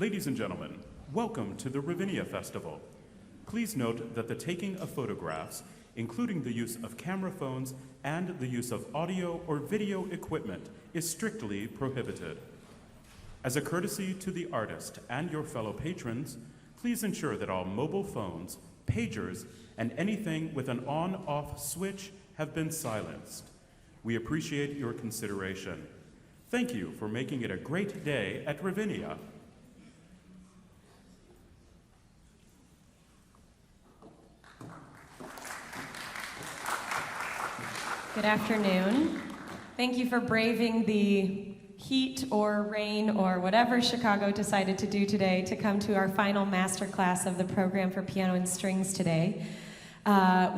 Ladies and gentlemen, welcome to the Ravinia Festival. Please note that the taking of photographs, including the use of camera phones and the use of audio or video equipment, is strictly prohibited. As a courtesy to the artist and your fellow patrons, please ensure that all mobile phones, pagers, and anything with an on-off switch have been silenced. We appreciate your consideration. Thank you for making it a great day at Ravinia. Good afternoon. Thank you for braving the heat or rain or whatever Chicago decided to do today to come to our final masterclass of the program for piano and strings today.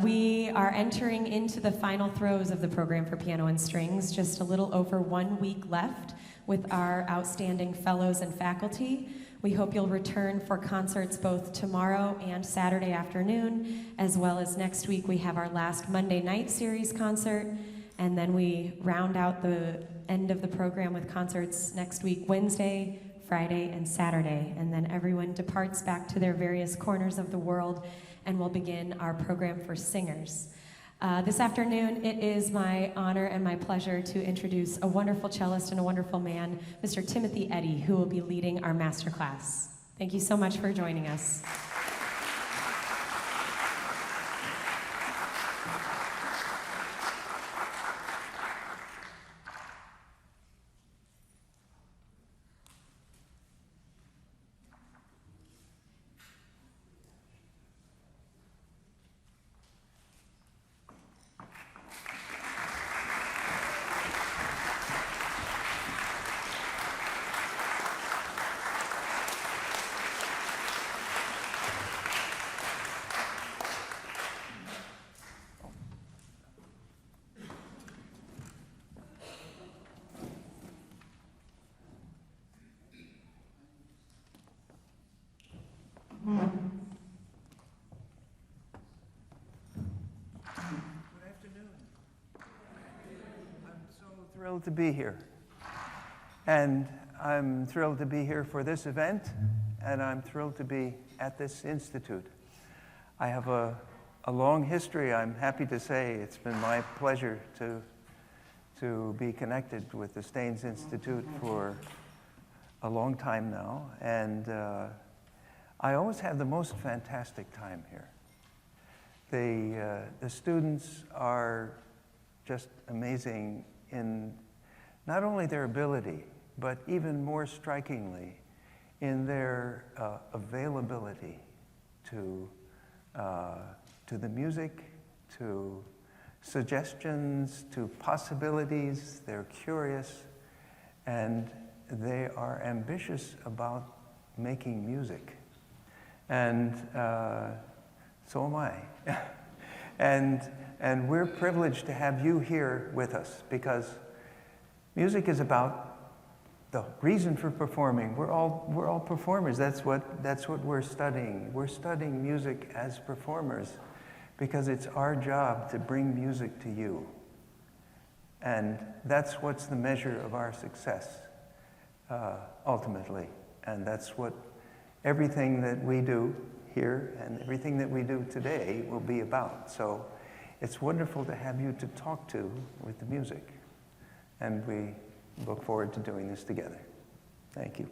We are entering into the final throes of the program for piano and strings, just a little over 1 week left with our outstanding fellows and faculty. We hope you'll return for concerts both tomorrow and Saturday afternoon, as well as next week we have our last Monday night series concert, and then we round out the end of the program with concerts next week, Wednesday, Friday, and Saturday, and then everyone departs back to their various corners of the world, and we'll begin our program for singers. This afternoon, it is my honor and my pleasure to introduce a wonderful cellist and a wonderful man, Mr. Timothy Eddy, who will be leading our masterclass. Thank you so much for joining us. Thrilled to be here. And I'm thrilled to be here for this event, and I'm thrilled to be at this institute. I have a long history, I'm happy to say. It's been my pleasure to be connected with the Steans Institute for a long time now, and I always have the most fantastic time here. The students are just amazing in not only their ability, but even more strikingly, in their availability to the music, to suggestions, to possibilities. They're curious, and they are ambitious about making music. And so am I. And we're privileged to have you here with us, because music is about the reason for performing. We're all performers. That's what we're studying. We're studying music as performers because it's our job to bring music to you. And that's what's the measure of our success, ultimately. And that's what everything that we do here and everything that we do today will be about. So it's wonderful to have you to talk to with the music. And we look forward to doing this together. Thank you.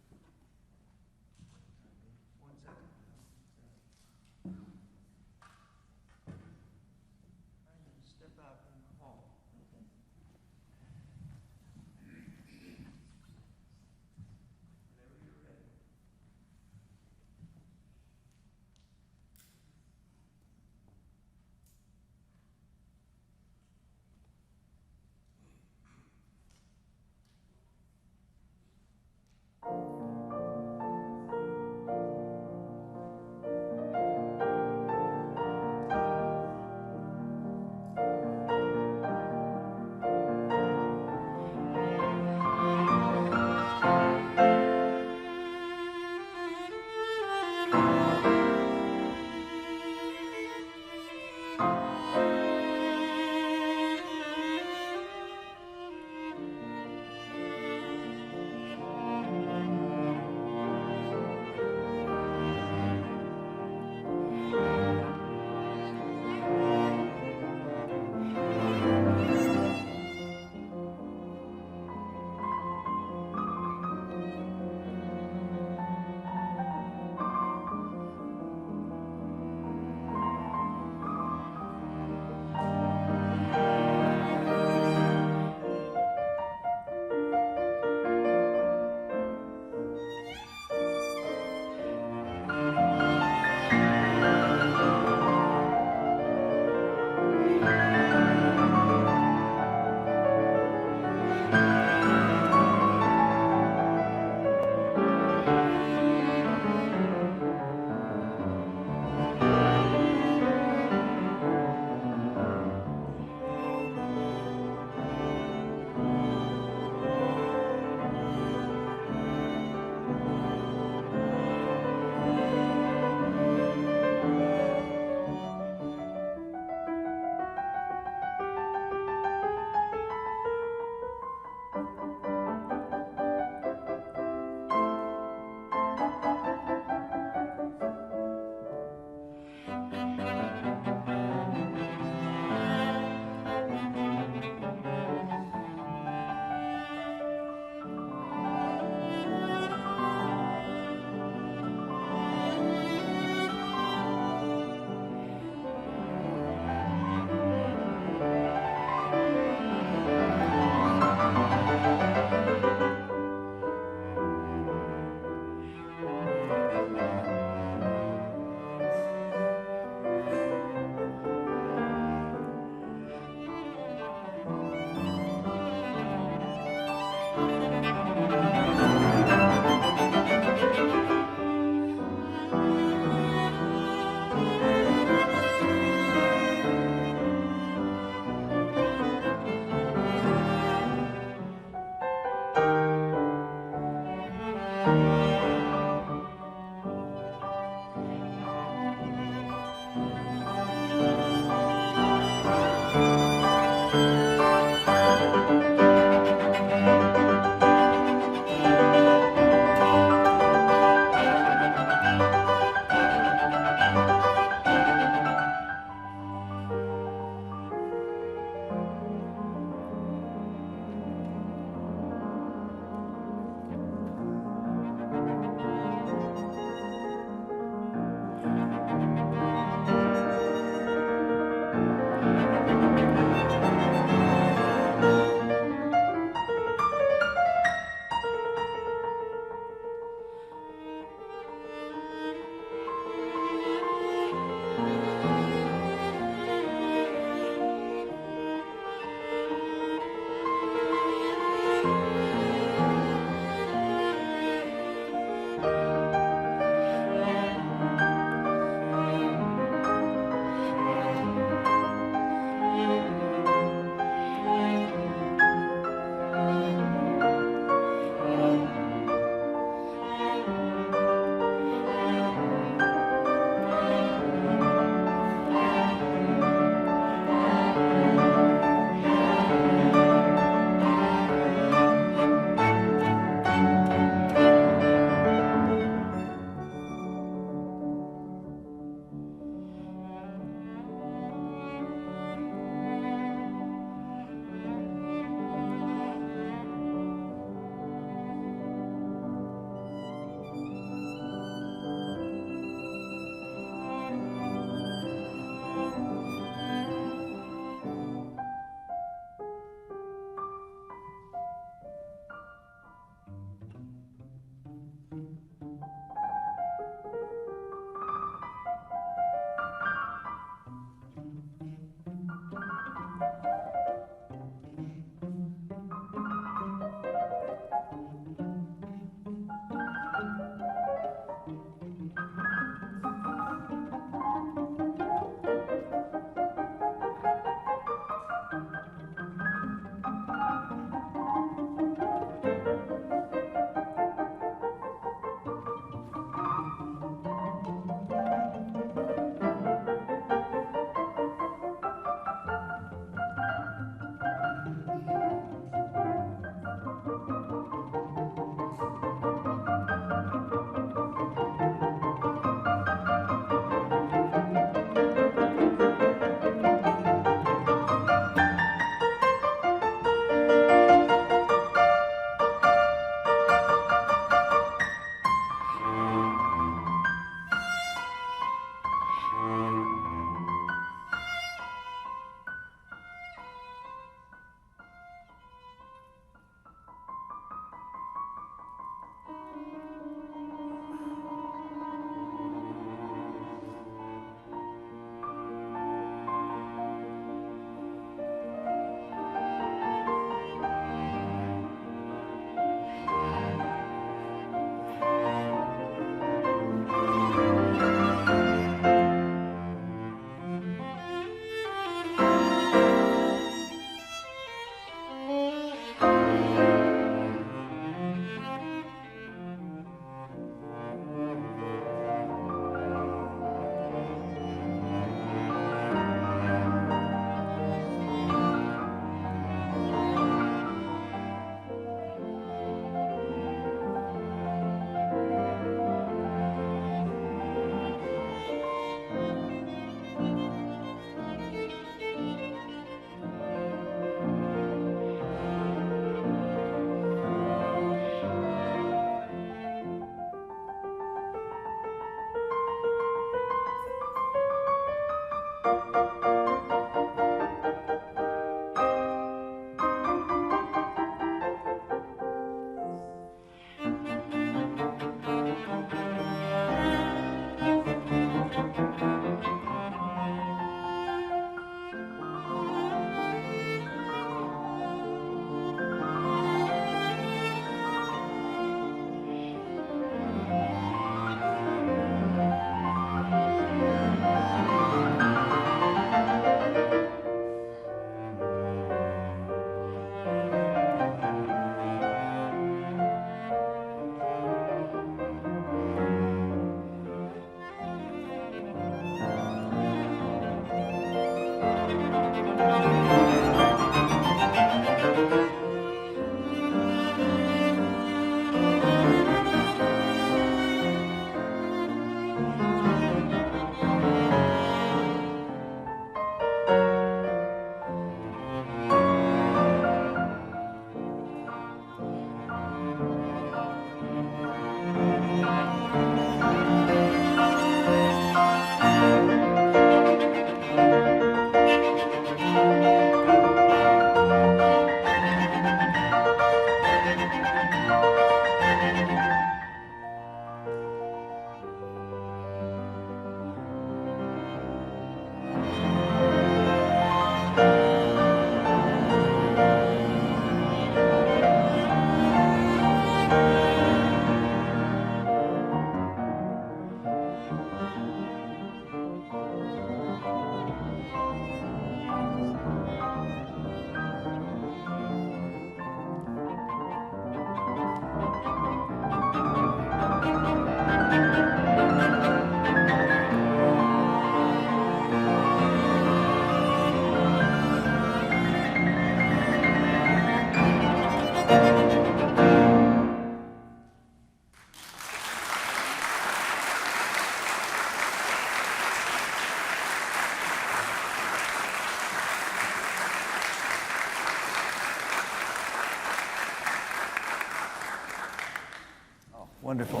Wonderful.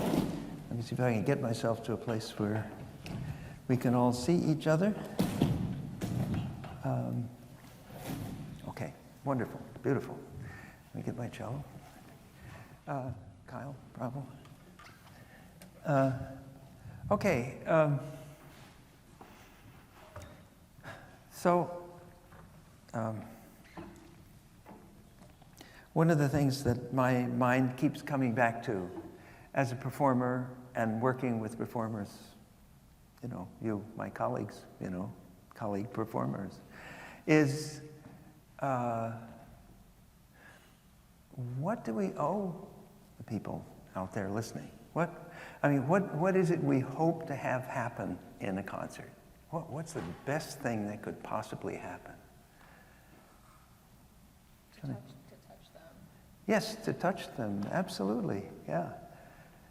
Let me see if I can get myself to a place where we can all see each other. Okay, wonderful, beautiful. Let me get my cello. Kyle, bravo. Okay. One of the things that my mind keeps coming back to as a performer and working with performers, you, my colleagues, colleague performers, is what do we owe the people out there listening? What is it we hope to have happen in a concert? What's the best thing that could possibly happen? To touch them. Yes, to touch them, absolutely, yeah.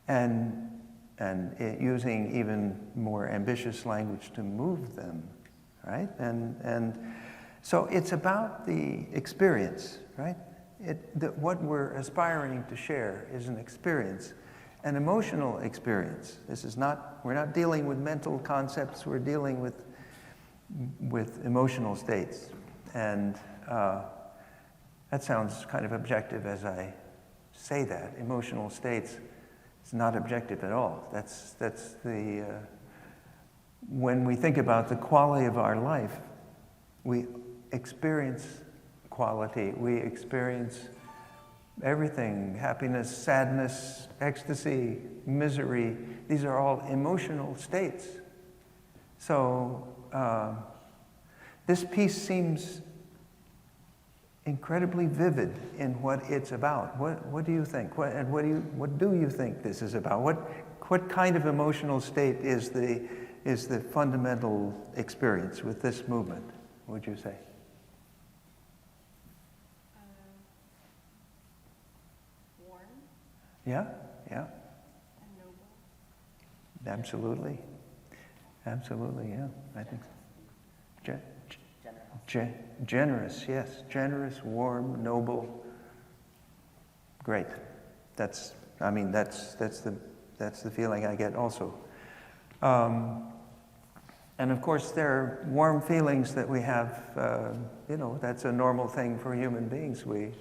And using even more ambitious language to move them, right? And so it's about the experience, right? What we're aspiring to share is an experience, an emotional experience. We're not dealing with mental concepts, we're dealing with emotional states. And that sounds kind of objective as I say that. Emotional states, it's not objective at all. That's the, when we think about the quality of our life, we experience quality, we experience everything, happiness, sadness, ecstasy, misery. These are all emotional states. So this piece seems incredibly vivid in what it's about. What do you think? What do you think this is about? What kind of emotional state is the fundamental experience with this movement, would you say? Warm. Yeah, yeah. And noble. Absolutely. Absolutely, yeah, I think so. Generous, yes. Generous, warm, noble. Great. That's the feeling I get also. And of course, there are warm feelings that we have. That's a normal thing for human beings. We're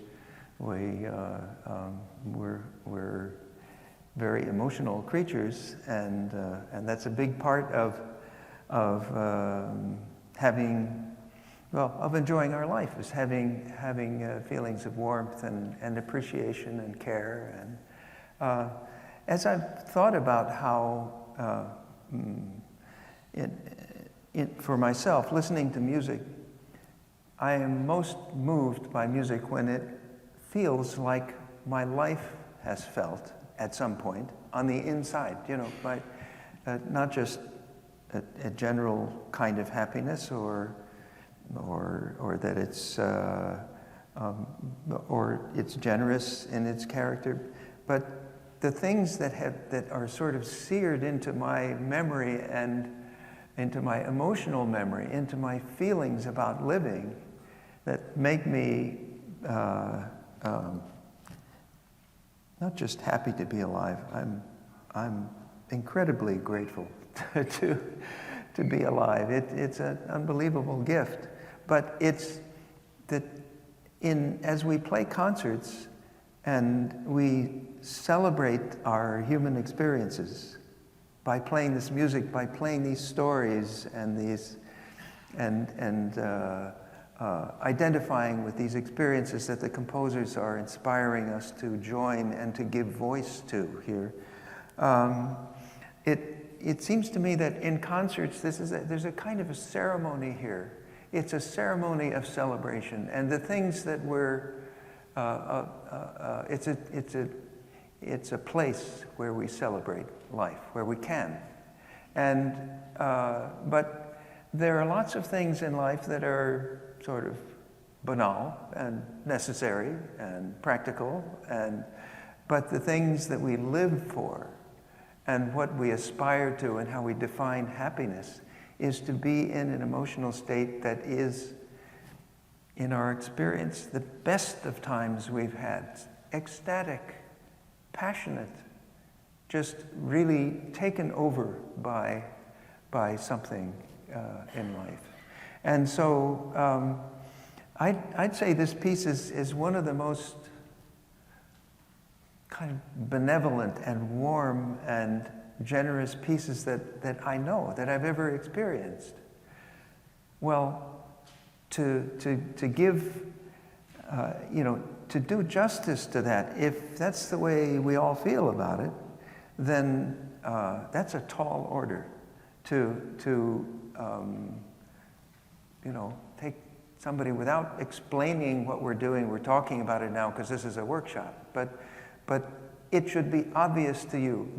very emotional creatures, and that's a big part of enjoying our life, is having feelings of warmth and appreciation and care. And as I've thought about how, for myself, listening to music, I am most moved by music when it feels like my life has felt at some point on the inside, not just a general kind of happiness or that it's or it's generous in its character, but the things that are sort of seared into my memory and into my emotional memory, into my feelings about living, that make me not just happy to be alive. I'm incredibly grateful to be alive. It's an unbelievable gift. But it's that as we play concerts and we celebrate our human experiences by playing this music, by playing these stories and identifying with these experiences that the composers are inspiring us to join and to give voice to here. It seems to me that in concerts, there's a kind of a ceremony here. It's a ceremony of celebration, and the things that it's a place where we celebrate life, where we can, but there are lots of things in life that are sort of banal and necessary and practical, but the things that we live for and what we aspire to and how we define happiness is to be in an emotional state that is, in our experience, the best of times we've had. Ecstatic, passionate, just really taken over by something in life. And so I'd say this piece is one of the most kind of benevolent and warm and generous pieces that I know, that I've ever experienced. Well, to give, to do justice to that, if that's the way we all feel about it, then that's a tall order to take somebody without explaining what we're doing. We're talking about it now because this is a workshop, but it should be obvious to you.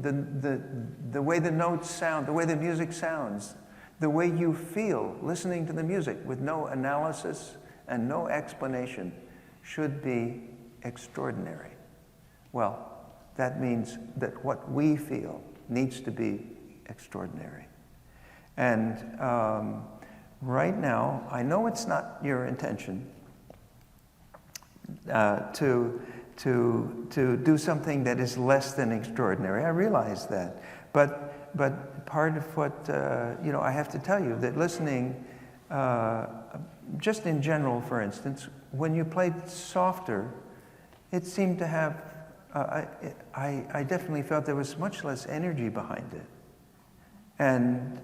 The way the notes sound, the way the music sounds, the way you feel listening to the music with no analysis and no explanation should be extraordinary. Well, that means that what we feel needs to be extraordinary. And right now, I know it's not your intention to do something that is less than extraordinary. I realize that. But part of what, I have to tell you that listening, just in general, for instance, when you played softer, it seemed to have, I definitely felt there was much less energy behind it. And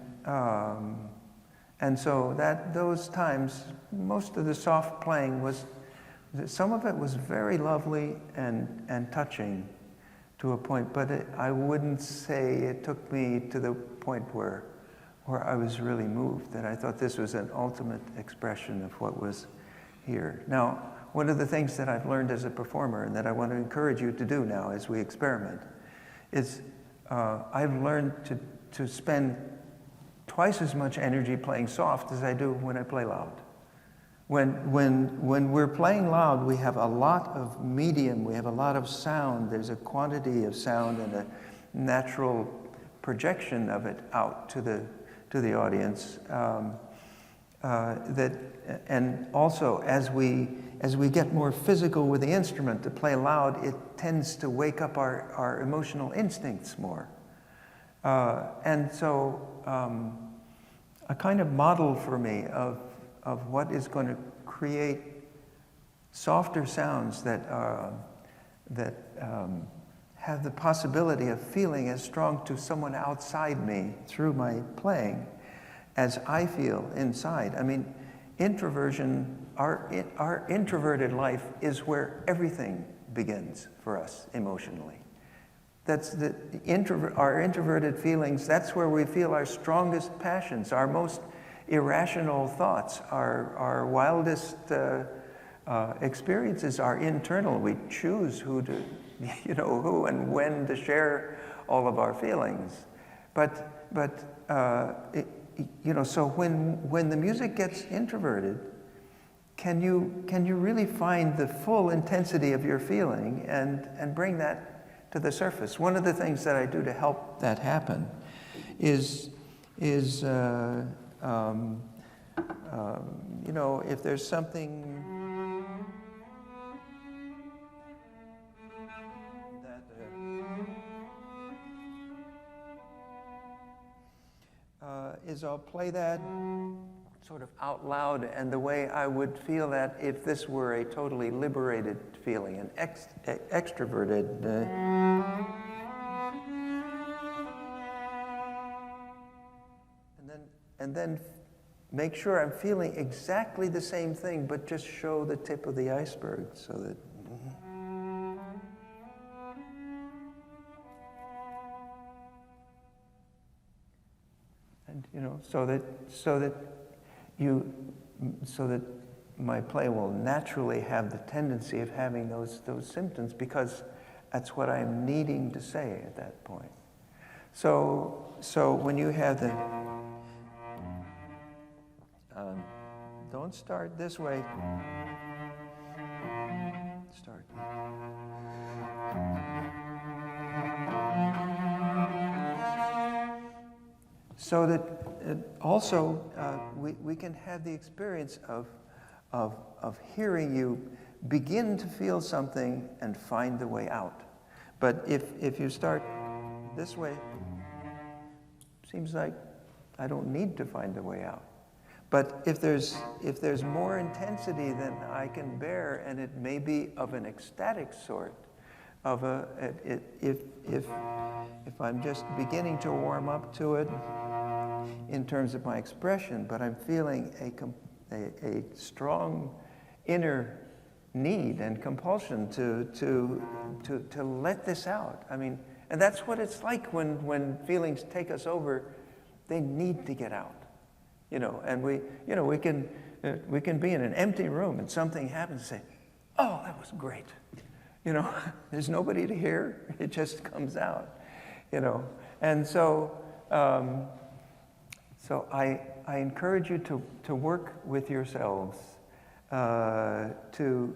so those times, most of the soft playing was, some of it was very lovely and touching to a point, but I wouldn't say it took me to the point where I was really moved, that I thought this was an ultimate expression of what was here. Now, one of the things that I've learned as a performer and that I want to encourage you to do now as we experiment is I've learned to spend twice as much energy playing soft as I do when I play loud. When we're playing loud, we have a lot of medium, we have a lot of sound. There's a quantity of sound and a natural projection of it out to the audience. And also, as we get more physical with the instrument to play loud, it tends to wake up our emotional instincts more. And so a kind of model for me of what is going to create softer sounds that have the possibility of feeling as strong to someone outside me through my playing as I feel inside. I mean, introversion, our introverted life is where everything begins for us emotionally. That's our introverted feelings, that's where we feel our strongest passions, our most irrational thoughts, our wildest experiences are internal. We choose who and when to share all of our feelings. So when the music gets introverted, can you really find the full intensity of your feeling and bring that to the surface? One of the things that I do to help that happen is if there's something that I'll play that sort of out loud, and the way I would feel that if this were a totally liberated feeling, an extroverted. And then make sure I'm feeling exactly the same thing, but just show the tip of the iceberg so that. And so that my play will naturally have the tendency of having those symptoms, because that's what I'm needing to say at that point. So when you have the don't start this way. Start. So that also we can have the experience of hearing you begin to feel something and find the way out. But if you start this way seems like I don't need to find a way out. But if there's more intensity than I can bear, and it may be of an ecstatic sort, if I'm just beginning to warm up to it in terms of my expression, but I'm feeling a strong inner need and compulsion to let this out. I mean, and that's what it's like when feelings take us over. They need to get out. And we can be in an empty room and something happens and say, "Oh, that was great." There's nobody to hear. It just comes out. And so I encourage you to work with yourselves to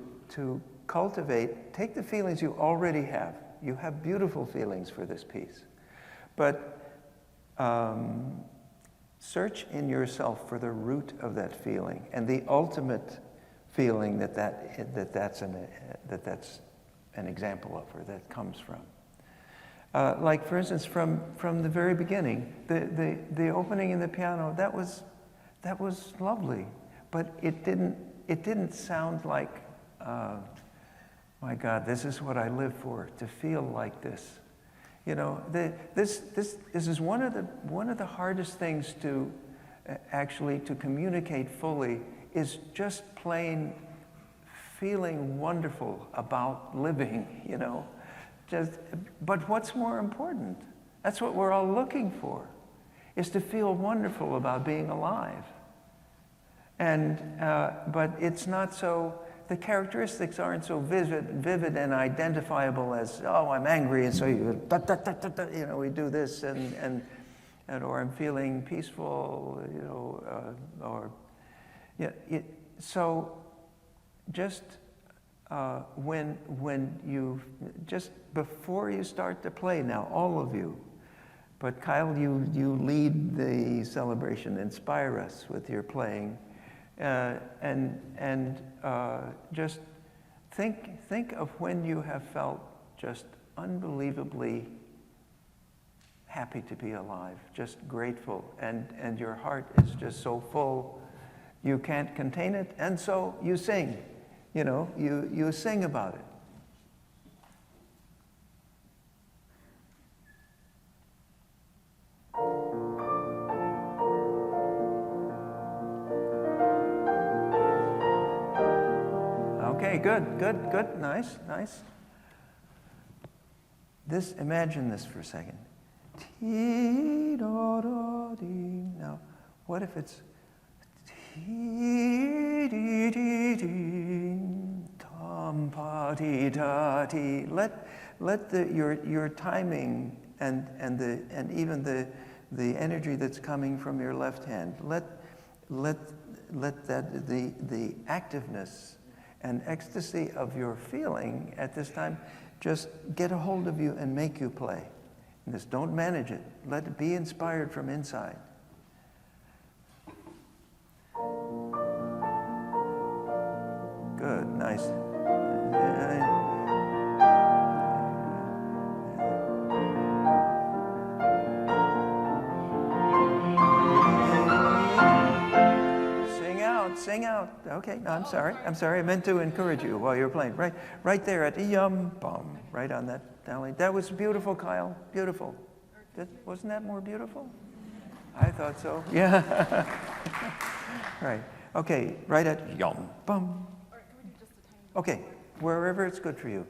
cultivate. Take the feelings you already have. You have beautiful feelings for this piece, but search in yourself for the root of that feeling and the ultimate feeling that's an example of, or that comes from. Like, for instance, from the very beginning, the opening in the piano, that was lovely, but it didn't sound like, my God, this is what I live for, to feel like this. This is one of the hardest things to actually to communicate fully, is just plain feeling wonderful about living, But what's more important? That's what we're all looking for, is to feel wonderful about being alive. And but it's not so. The characteristics aren't so vivid and identifiable as, oh, I'm angry, and so we do this, and or I'm feeling peaceful, so just when you just before you start to play now, all of you, but Kyle, you lead the celebration, inspire us with your playing. And just think of when you have felt just unbelievably happy to be alive, just grateful, and your heart is just so full you can't contain it, and so you sing, you sing about it. Okay, good, nice. Imagine this for a second. Now, what if it's let your timing and even the energy that's coming from your left hand, let that the activeness and ecstasy of your feeling at this time just get a hold of you and make you play. And just don't manage it. Let it be inspired from inside. Good, nice. Sing out. Okay, no, I'm sorry. I meant to encourage you while you're playing. Right there at yum bum, right on that down. That was beautiful, Kyle. Beautiful. Wasn't that more beautiful? I thought so. Yeah. Right. Okay. Right at yum bum. Okay. Wherever it's good for you.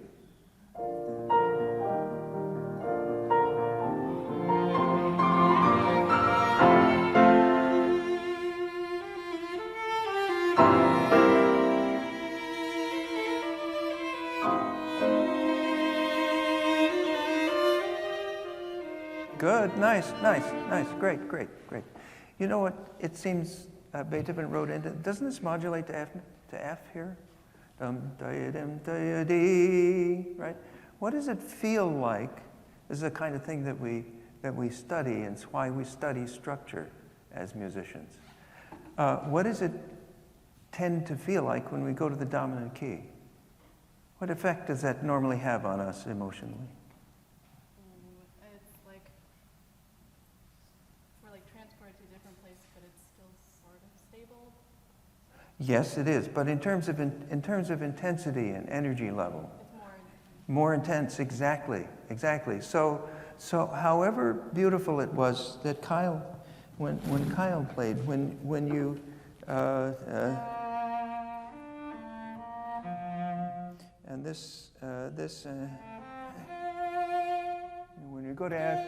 Good, nice, great. You know what? It seems Beethoven wrote into. Doesn't this modulate to F here? Right? What does it feel like? This is the kind of thing that we study, and it's why we study structure as musicians. What does it tend to feel like when we go to the dominant key? What effect does that normally have on us emotionally? It's like Yes, it is. But in terms of intensity and energy level, more intense. Exactly. So however beautiful it was that Kyle, when Kyle played, when you and this when you go to F,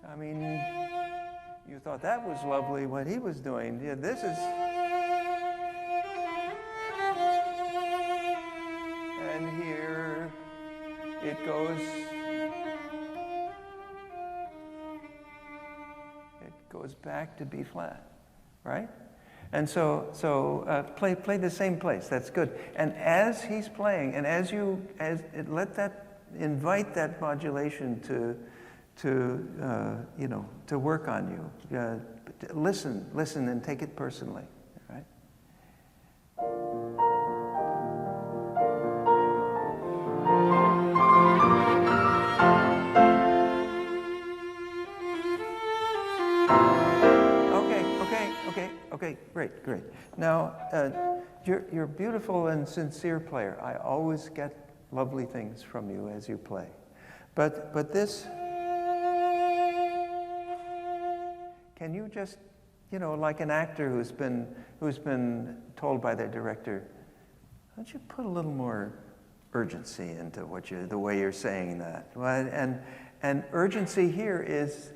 I mean, you thought that was lovely what he was doing. Yeah, this is. And here it goes back to B flat, right? And so play the same place. That's good. And as he's playing, and invite that modulation to work on you. Listen, and take it personally, right? Okay, great. Now, you're a beautiful and sincere player. I always get lovely things from you as you play. But this, can you just, like an actor who's been told by their director, why don't you put a little more urgency into the way you're saying that? Well, and urgency here is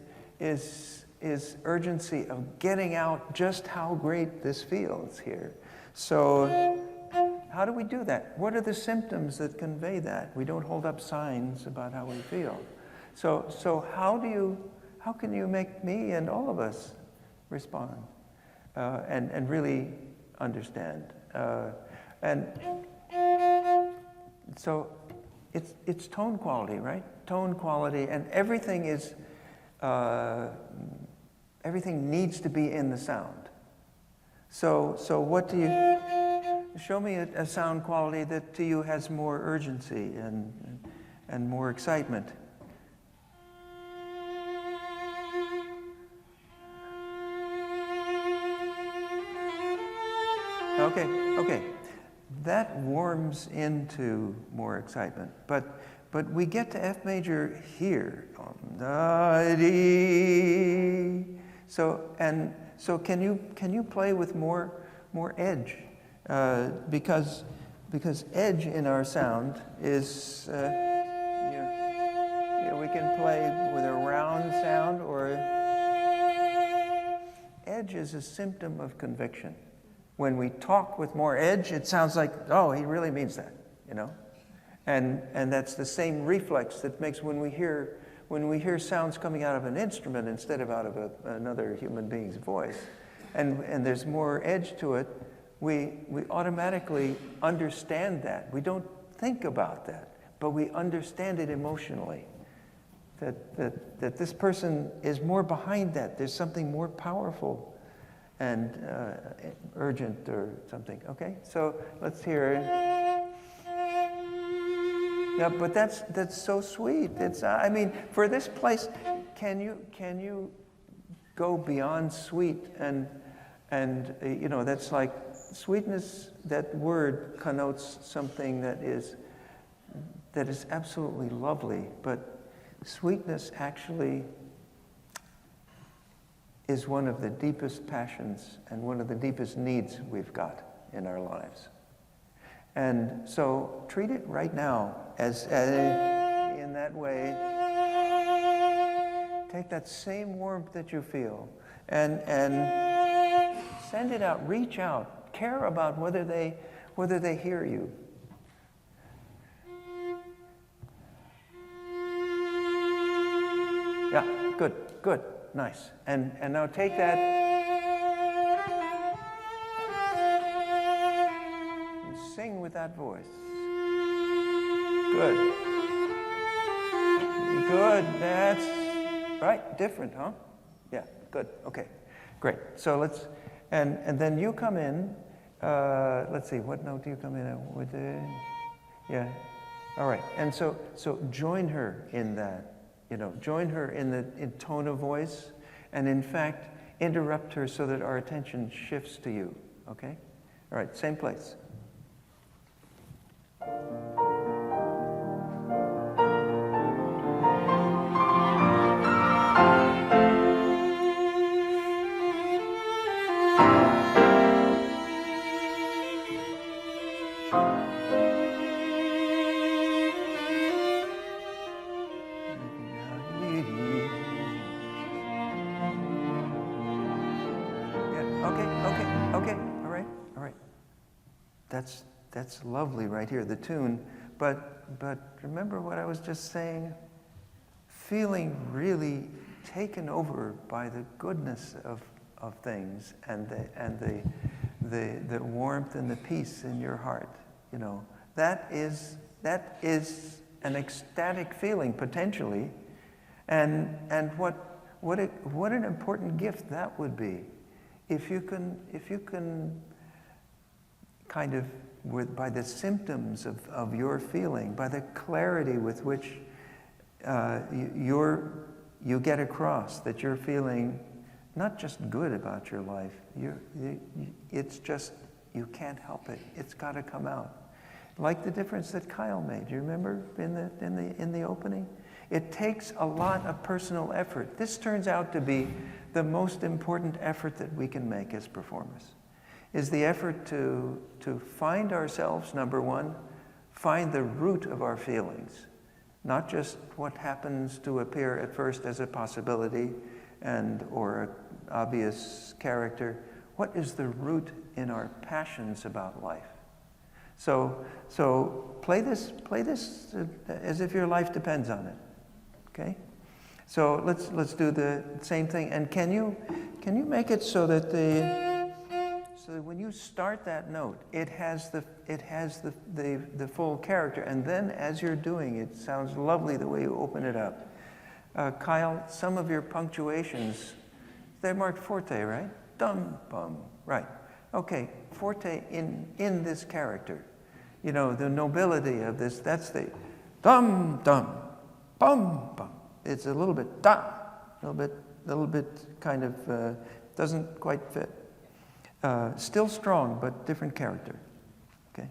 urgency of getting out just how great this feels here. So how do we do that? What are the symptoms that convey that? We don't hold up signs about how we feel. So how can you make me and all of us respond and really understand? And so it's tone quality, right? Tone quality, and everything is everything needs to be in the sound. So what do you show me a sound quality that to you has more urgency and more excitement? Okay. That warms into more excitement. But we get to F major here. So can you play with more edge? Because edge in our sound is we can play with a round sound, or edge is a symptom of conviction. When we talk with more edge, it sounds like, oh, he really means that, And that's the same reflex that makes when we hear sounds coming out of an instrument instead of out of another human being's voice, and there's more edge to it, we automatically understand that. We don't think about that, but we understand it emotionally. That this person is more behind that. There's something more powerful and urgent or something. Okay, so let's hear it. Yeah, but that's so sweet. It's for this place, can you go beyond sweet and that's like sweetness. That word connotes something that is absolutely lovely, but sweetness actually is one of the deepest passions and one of the deepest needs we've got in our lives. And so treat it right now as in that way. Take that same warmth that you feel and send it out, reach out, care about whether they hear you. Yeah, good, nice. And now take that and sing with that voice. Good, that's right, different, huh? Yeah, good, okay, great. So let's, and then you come in, let's see, what note do you come in at? Yeah, all right. And so join her in that. Join her in tone of voice, and in fact, interrupt her so that our attention shifts to you, okay? All right, same place. That's lovely right here, the tune. But remember what I was just saying? Feeling really taken over by the goodness of things and the warmth and the peace in your heart. You know, that is an ecstatic feeling potentially, and what an important gift that would be, if you can kind of, by the symptoms of your feeling, by the clarity with which you get across that you're feeling not just good about your life, it's just, you can't help it. It's got to come out. Like the difference that Kyle made. You remember in the opening? It takes a lot of personal effort. This turns out to be the most important effort that we can make as performers. Is the effort to find ourselves, number one, find the root of our feelings, not just what happens to appear at first as a possibility or an obvious character. What is the root in our passions about life? So play this as if your life depends on it. Okay? So let's do the same thing. And can you make it so that when you start that note, it has the full character, and then as you're doing it, sounds lovely the way you open it up. Kyle, some of your punctuations, they're marked forte, right? Dum bum, right? Okay, forte in this character. You know, the nobility of this. That's the dum dum, bum bum. It's a little bit da, a little bit kind of doesn't quite fit. Still strong, but different character. Okay.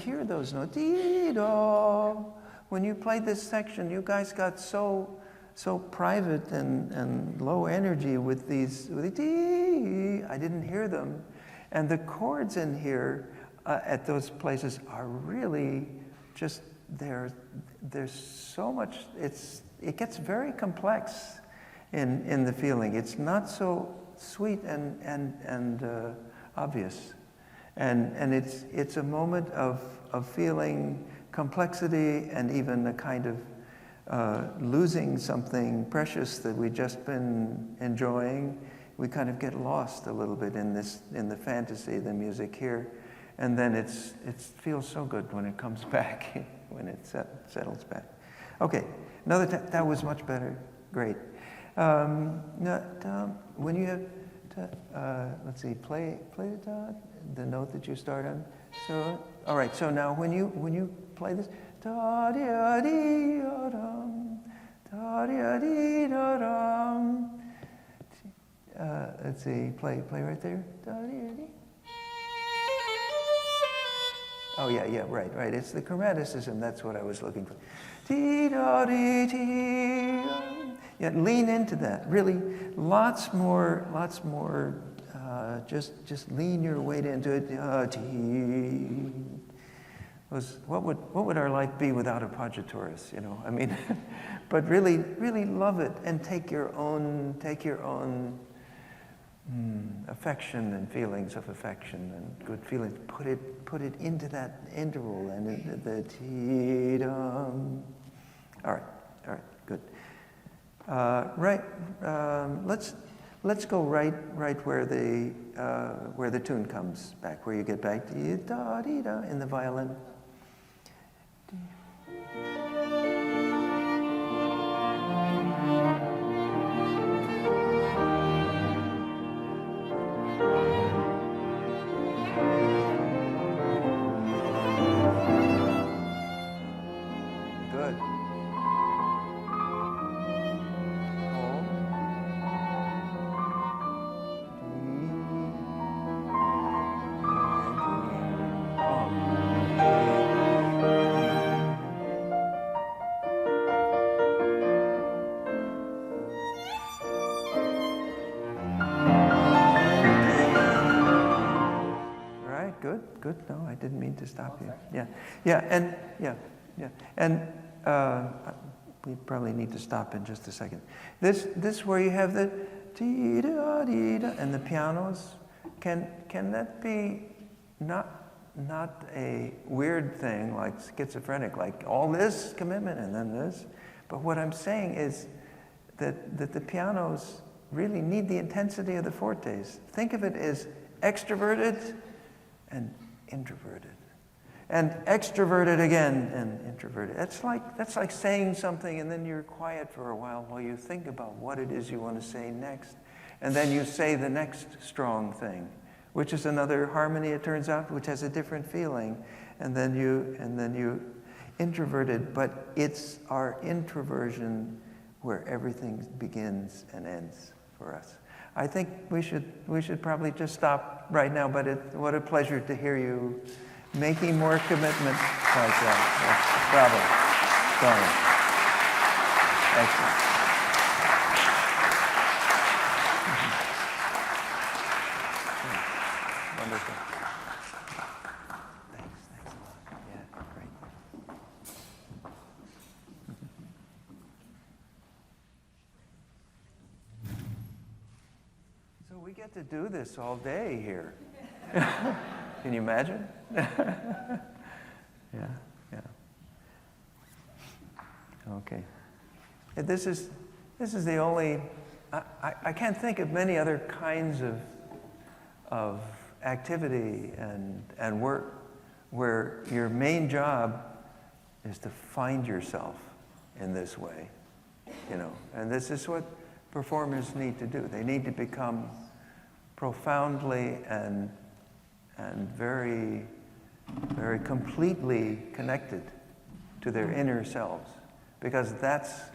Hear those notes. Dee-do. When you played this section, you guys got so private and low energy with these. I didn't hear them, and the chords in here at those places are really just there's so much. It gets very complex in the feeling. It's not so sweet and obvious. And it's a moment of feeling complexity and even a kind of losing something precious that we've just been enjoying. We kind of get lost a little bit in the fantasy, the music here, and then it feels so good when it comes back, when it settles back. Okay, another that was much better. Great. When you have, let's see, play the note that you start on. So, all right. So now, when you play this, da da dee da dum, da da dee da dum. Let's see, play right there. Da dee dee. Oh yeah, right. It's the chromaticism. That's what I was looking for. Dee da dee dee. Yeah, lean into that. Really, lots more. Just lean your weight into it. What would our life be without a paggiaturus? You know, I mean, but really love it and take your own affection and feelings of affection and good feelings. Put it into that interval and into the ti-dum. All right, good. Let's go right where the tune comes back, where you get back to da dee da in the violin. Good. No, I didn't mean to stop you. And we probably need to stop in just a second. This where you have the dee da dee da and the pianos. Can that be not a weird thing like schizophrenic, like all this commitment and then this? But what I'm saying is that the pianos really need the intensity of the fortes. Think of it as extroverted and introverted, and extroverted again and introverted. That's like saying something and then you're quiet for a while you think about what it is you want to say next, and then you say the next strong thing, which is another harmony, it turns out, which has a different feeling, and then you introverted, but it's our introversion where everything begins and ends for us. I think we should probably just stop right now, but what a pleasure to hear you making more commitment like that. Bravo. Excellent. Wonderful. Thanks a lot. Yeah, great. So we get to do this all day here. Can you imagine? Yeah. Okay. This is the only. I can't think of many other kinds of activity and work where your main job is to find yourself in this way, And this is what performers need to do. They need to become profoundly and very, very completely connected to their inner selves, because that's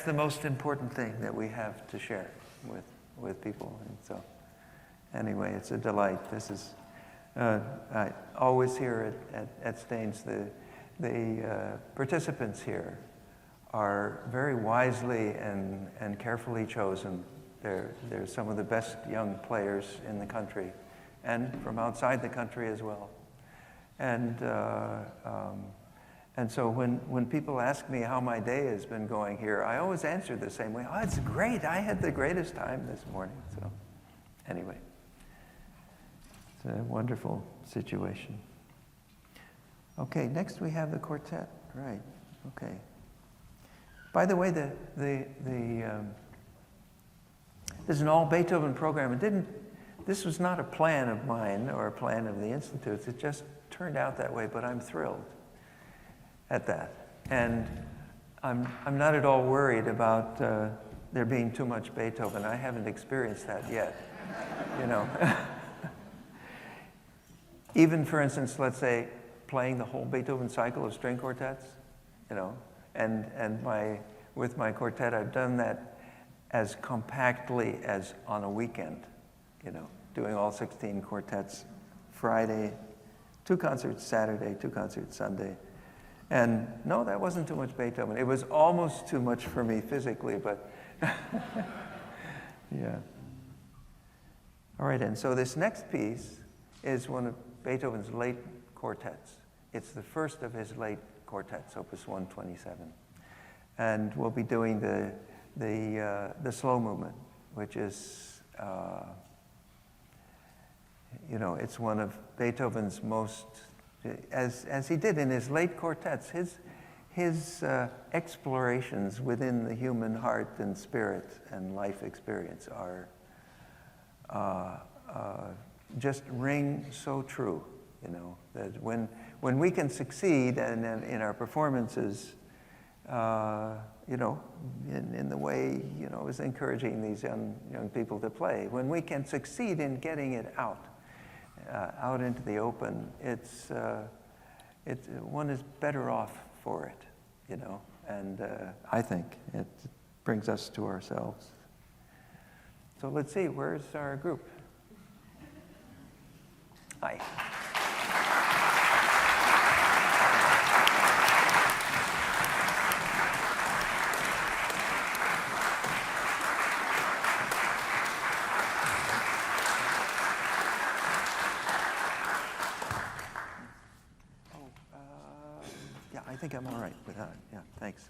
the most important thing that we have to share with people. And so, anyway, it's a delight. This is I always hear at Steans the participants here are very wisely and carefully chosen. They're some of the best young players in the country, and from outside the country as well. And so when people ask me how my day has been going here, I always answer the same way. Oh, it's great. I had the greatest time this morning. So anyway, it's a wonderful situation. Okay, next we have the quartet. Right, okay. By the way, this is an all Beethoven program. This was not a plan of mine or a plan of the Institute's. It just turned out that way, but I'm thrilled at that. And I'm not at all worried about there being too much Beethoven. I haven't experienced that yet, Even, for instance, let's say, playing the whole Beethoven cycle of string quartets, and with my quartet, I've done that as compactly as on a weekend, doing all 16 quartets Friday, 2 concerts Saturday, 2 concerts Sunday. And no, that wasn't too much Beethoven. It was almost too much for me physically, but yeah. All right, and so this next piece is one of Beethoven's late quartets. It's the first of his late quartets, Opus 127. And we'll be doing the slow movement, which is You know, it's one of Beethoven's most, as he did in his late quartets, his explorations within the human heart and spirit and life experience are just ring so true, you know, that when we can succeed and in our performances, you know, in the way, you know, is encouraging these young people to play, when we can succeed in getting it out into the open, one is better off for it, you know, and I think it brings us to ourselves. So let's see, where's our group? Hi. I think I'm all right with that. Yeah, thanks.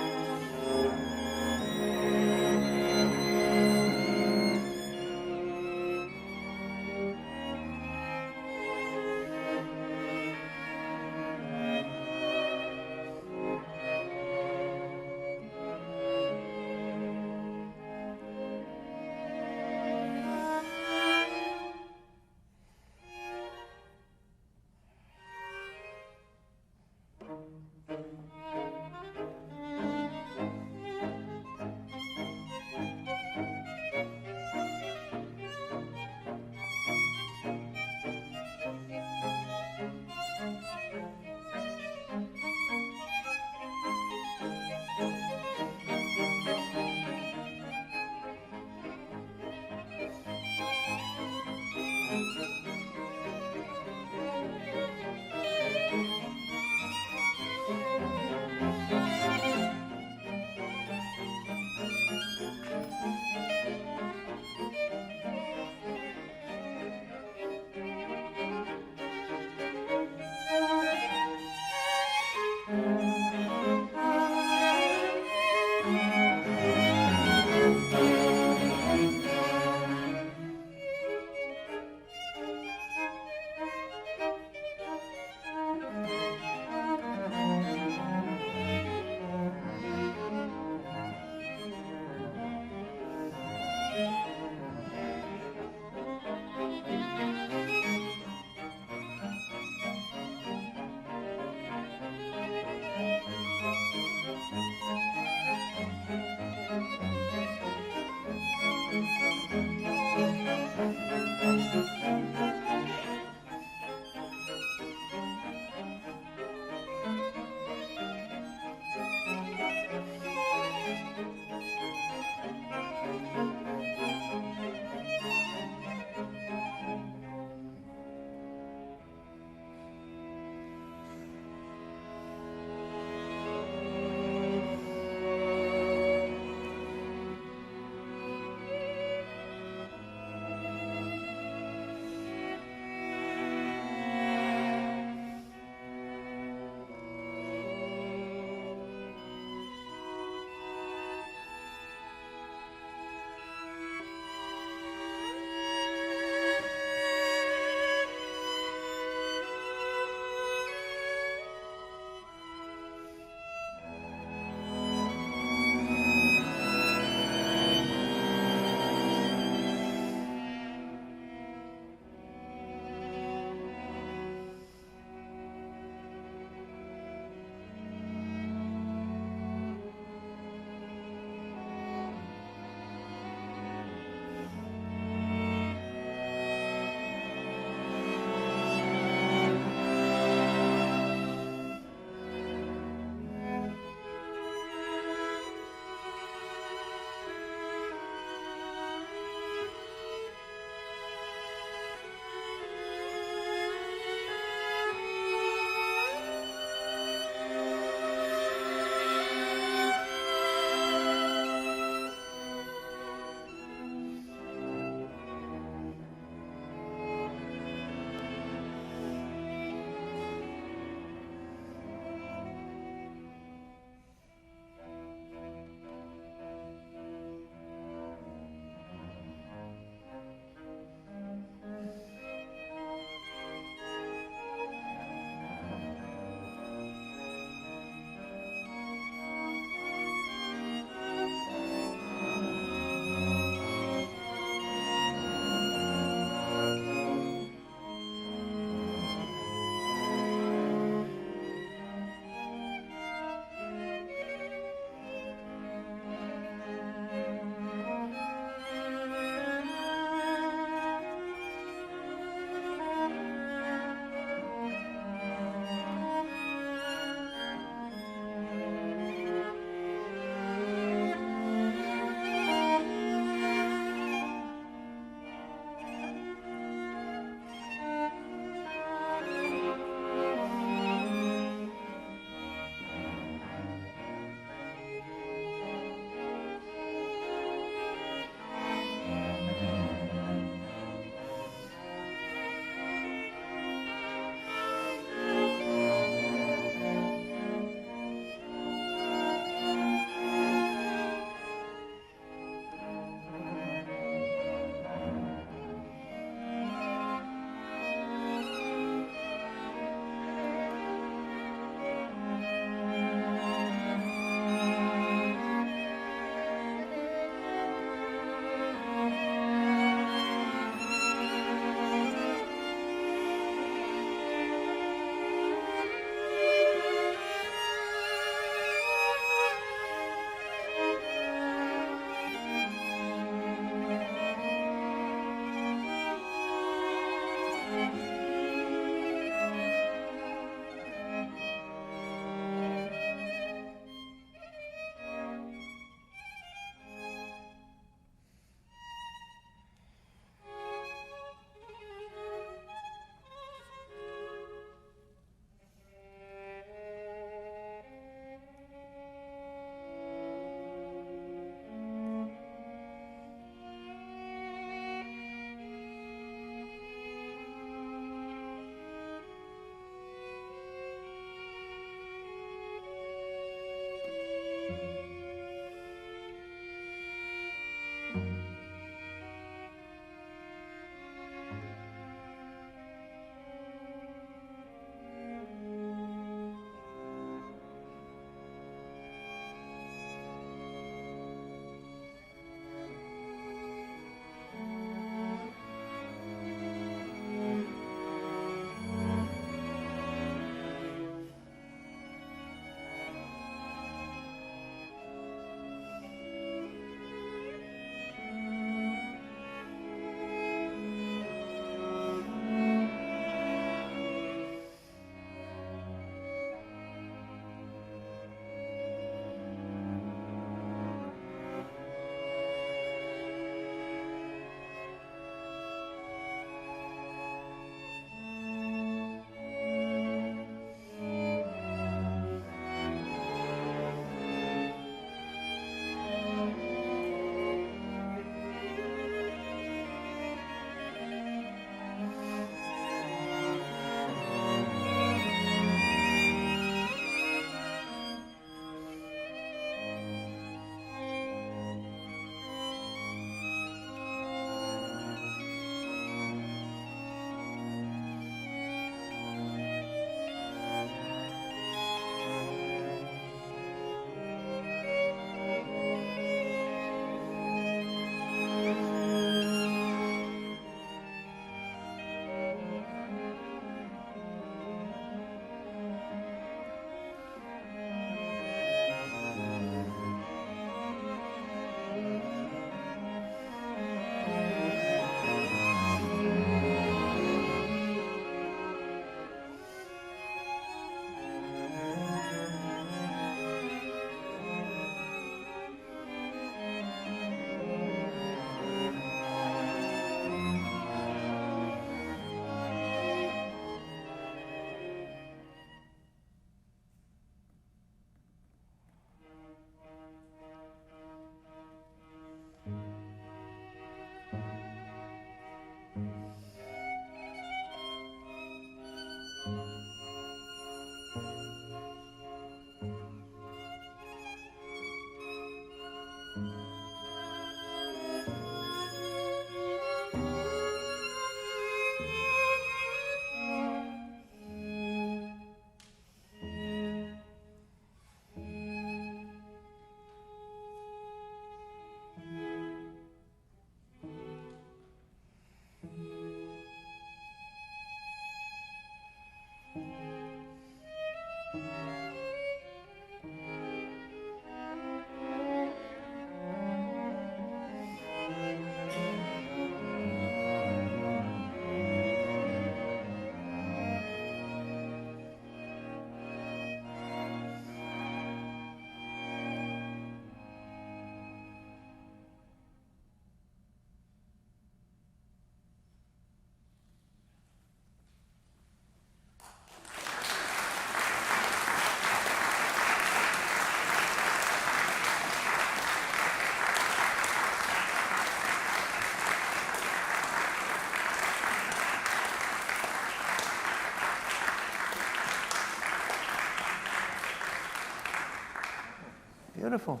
Beautiful.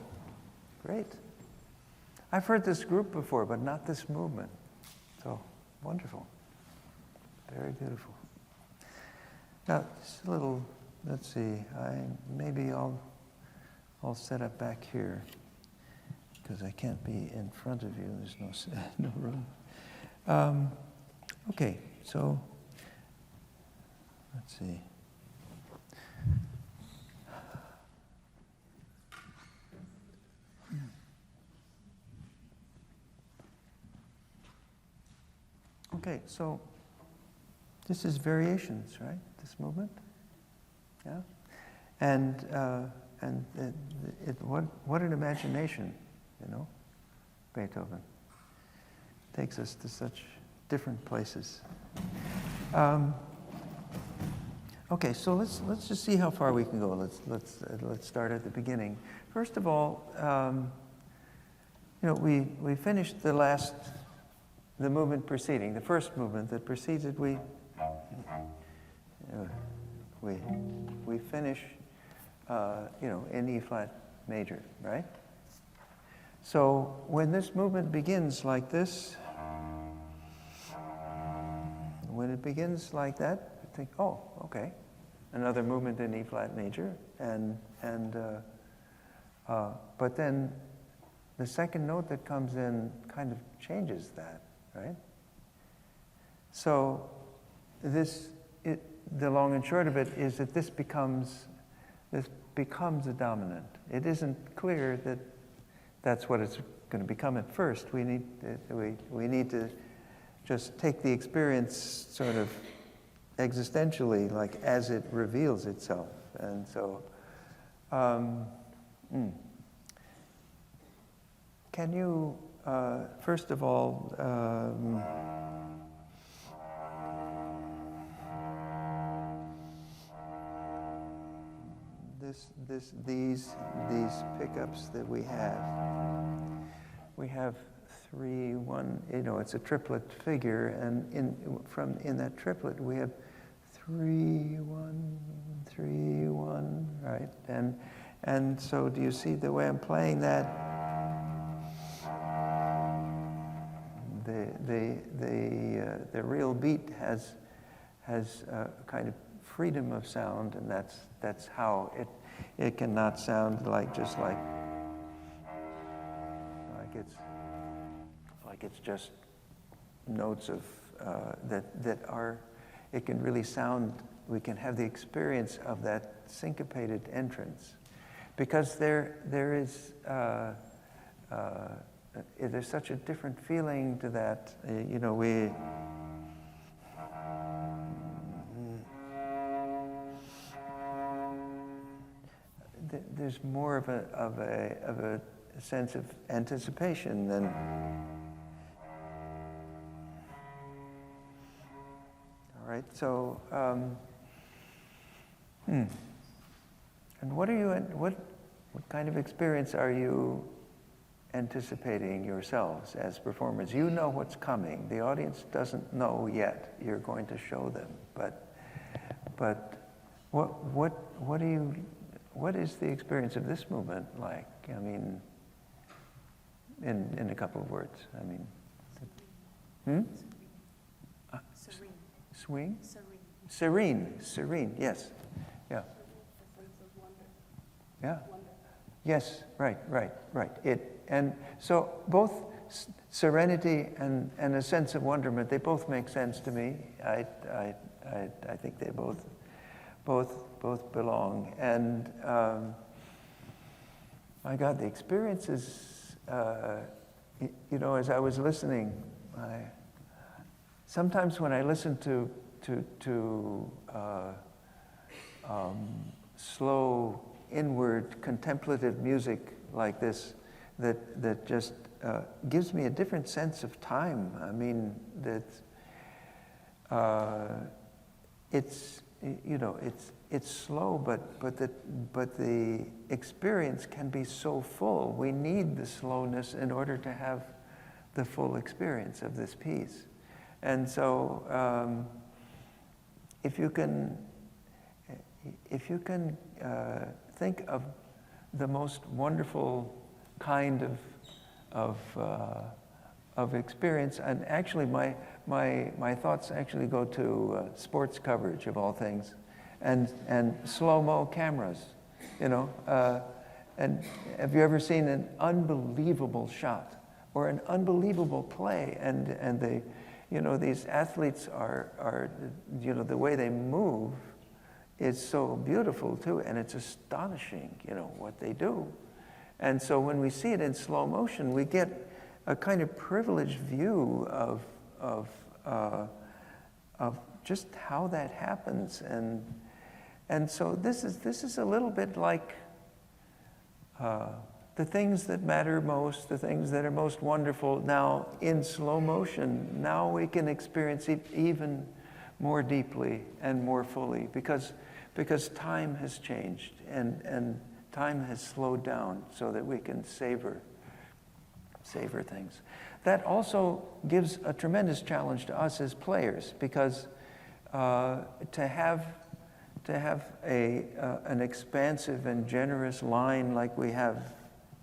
Great. I've heard this group before, but not this movement. So, wonderful. Very beautiful. Now, just a little, let's see, maybe I'll set up back here, because I can't be in front of you. There's no room. Okay, so, let's see. Okay, so this is variations, right? This movement, yeah, and what an imagination, you know, Beethoven takes us to such different places. Okay, so let's just see how far we can go. Let's start at the beginning. First of all, you know, we finished the movement preceding, the first movement that precedes it. We finish, you know, in E flat major, right? So when this movement begins like this, when it begins like that, I think, oh, okay, another movement in E flat major, but then the second note that comes in kind of changes that, right? So the long and short of it is that this becomes a dominant. It isn't clear that that's what it's going to become at first. We need to just take the experience sort of existentially, like as it reveals itself. And so, can you, first of all, these pickups that we have 3, 1, it's a triplet figure, and in that triplet we have 3, 1, 3, 1, right? And so do you see the way I'm playing that? The real beat has a kind of freedom of sound, and that's how it cannot sound like it's just notes of that are. It can really sound. We can have the experience of that syncopated entrance, because there's such a different feeling to that. There's more of a sense of anticipation than. All right. So, and what kind of experience are you anticipating yourselves as performers? You know what's coming. The audience doesn't know yet. You're going to show them, but what is the experience of this movement like? I mean, in a couple of words. I mean, Serene. Swing? Serene. Serene, yes. Yeah. A sense of wonder. Yeah. Wonder. Yes, right. And so both serenity and a sense of wonderment, they both make sense to me. I think they both belong. And my God, the experiences, as I was listening, sometimes when I listen to slow, inward, contemplative music like this, that just gives me a different sense of time. I mean, that it's slow, but the experience can be so full. We need the slowness in order to have the full experience of this piece. And so, if you can think of the most wonderful kind of experience, and actually my thoughts actually go to sports coverage of all things, and slow-mo cameras, and have you ever seen an unbelievable shot or an unbelievable play, and they, these athletes are the way they move is so beautiful too, and it's astonishing, what they do. And so when we see it in slow motion, we get a kind of privileged view of just how that happens, and so this is a little bit like the things that matter most, the things that are most wonderful. Now in slow motion, now we can experience it even more deeply and more fully, because time has changed and time has slowed down so that we can savor things. That also gives a tremendous challenge to us as players, because to to have an expansive and generous line like we have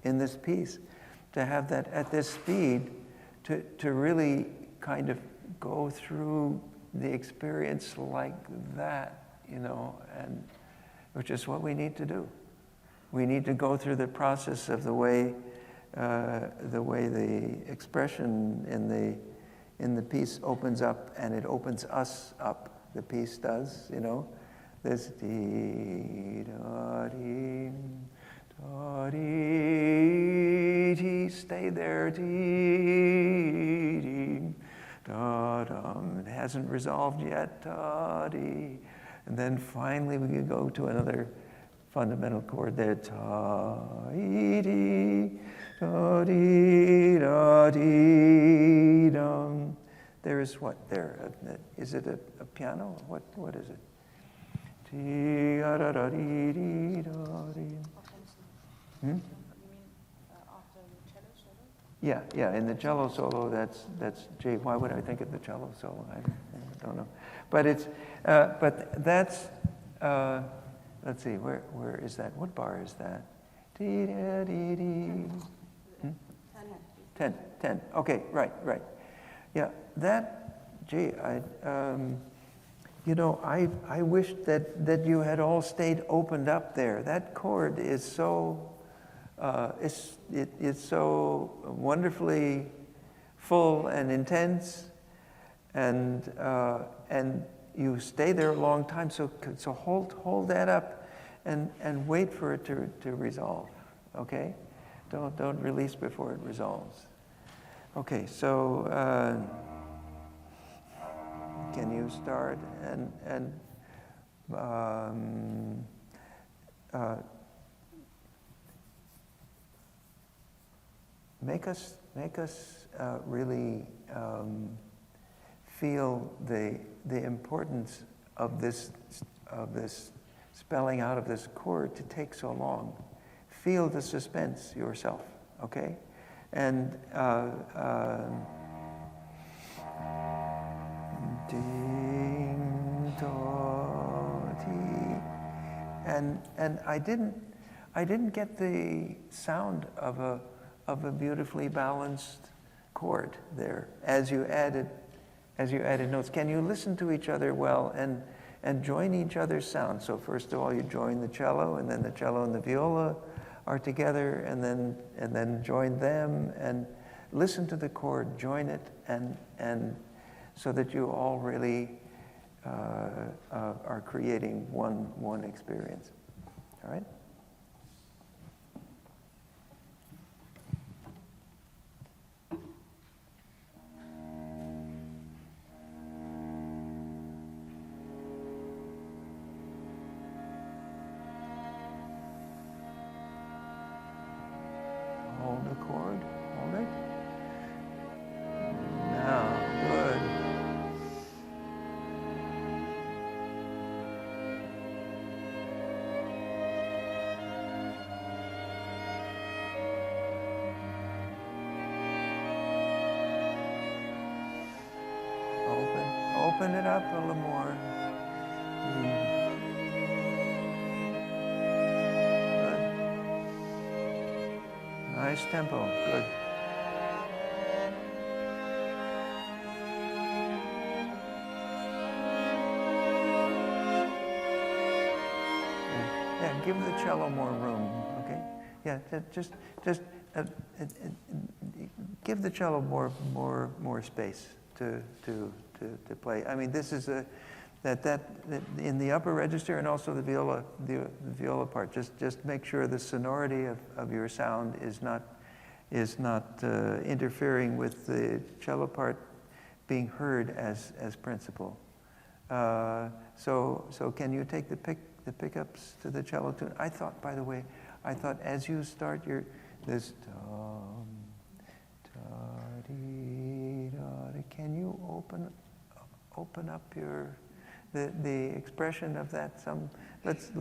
in this piece, to have that at this speed, to really kind of go through the experience like that, you know, and which is what we need to do. We need to go through the process of the way the expression in the piece opens up, and it opens us up. The piece does, you know. This dee da dee da dee dee, stay there, dee dee da dum. It hasn't resolved yet, da dee, and then finally we can go to another fundamental chord there, ta dee da dee da dee dum. There is what there? Is it a piano? What is it? Dee da da dee dee da dee. You mean after the cello solo? Yeah. In the cello solo, that's G. Why would I think of the cello solo? I don't know. But it's but that's let's see. Where is that? What bar is that? Dee da dee dee. 10. Okay. Right. Yeah. That. Gee. I wish that you had all stayed opened up there. That chord is so, it's so wonderfully full and intense, and you stay there a long time. So hold that up, and wait for it to resolve. Okay, don't release before it resolves. Okay, so. Can you start and make us really feel the importance of this spelling out of this chord to take so long. Feel the suspense yourself, okay? And ding do dee, and I didn't get the sound of a beautifully balanced chord there as you added notes. Can you listen to each other well and join each other's sound? So first of all, you join the cello, and then the cello and the viola are together, and then join them and listen to the chord, join it, and so that you all really are creating one experience. All right? Hold the chord. Hold it. Now, good. Open it up a little more. Good. Nice tempo. Good. Yeah, give the cello more room. Okay. Yeah, just give the cello more space to play. I mean, this is that in the upper register, and also the viola part. Just make sure the sonority of your sound is not interfering with the cello part being heard as principal. So can you take the pickups to the cello tune? I thought, by the way, as you start this can you open up the expression of that some? Let's.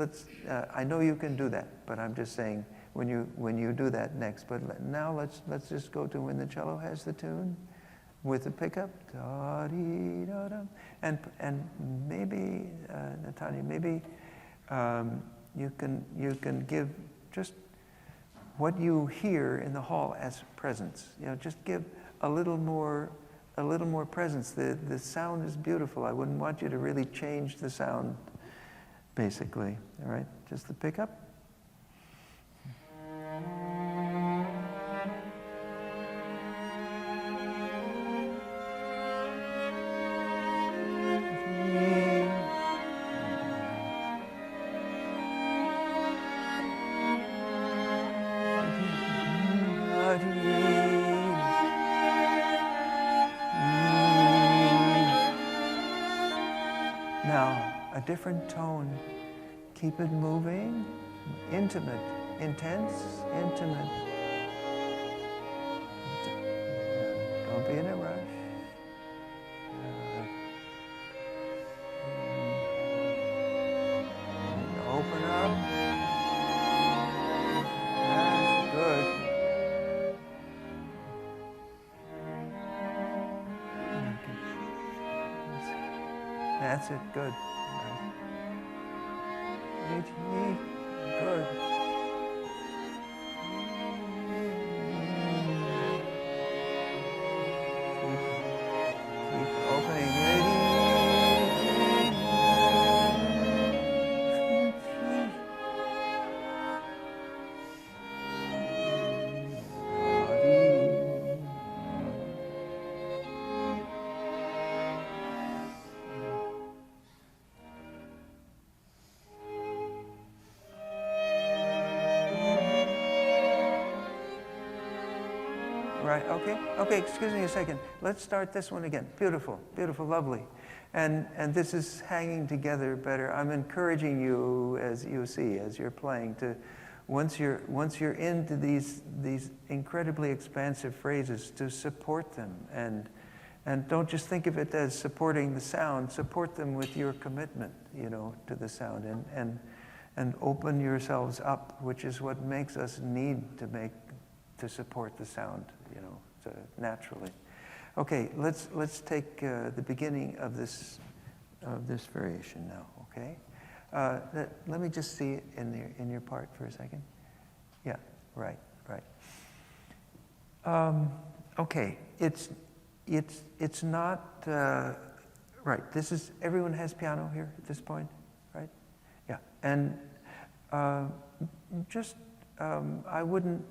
I know you can do that, but I'm just saying when you do that next. But now let's just go to when the cello has the tune with the pickup. And maybe Natania, you can give just what you hear in the hall as presence. You know, just give a little more presence. The sound is beautiful. I wouldn't want you to really change the sound, basically. All right, just the pickup. Different tone. Keep it moving. Intimate. Intense. Intimate. Don't be in a rush. Open up. That's good. That's it. Good. Good. Keep opening. Right, okay, excuse me a second. Let's start this one again. Beautiful, beautiful, lovely. And this is hanging together better. I'm encouraging you, as you see, as you're playing, to once you're into these incredibly expansive phrases, to support them. And don't just think of it as supporting the sound, support them with your commitment, you know, to the sound. And open yourselves up, which is what makes us need to support the sound, you know, naturally. Okay, let's take the beginning of this variation now. Okay, let me just see it in your part for a second. Yeah, right. Okay, it's not right. This is everyone has piano here at this point, right? Yeah, and just I wouldn't,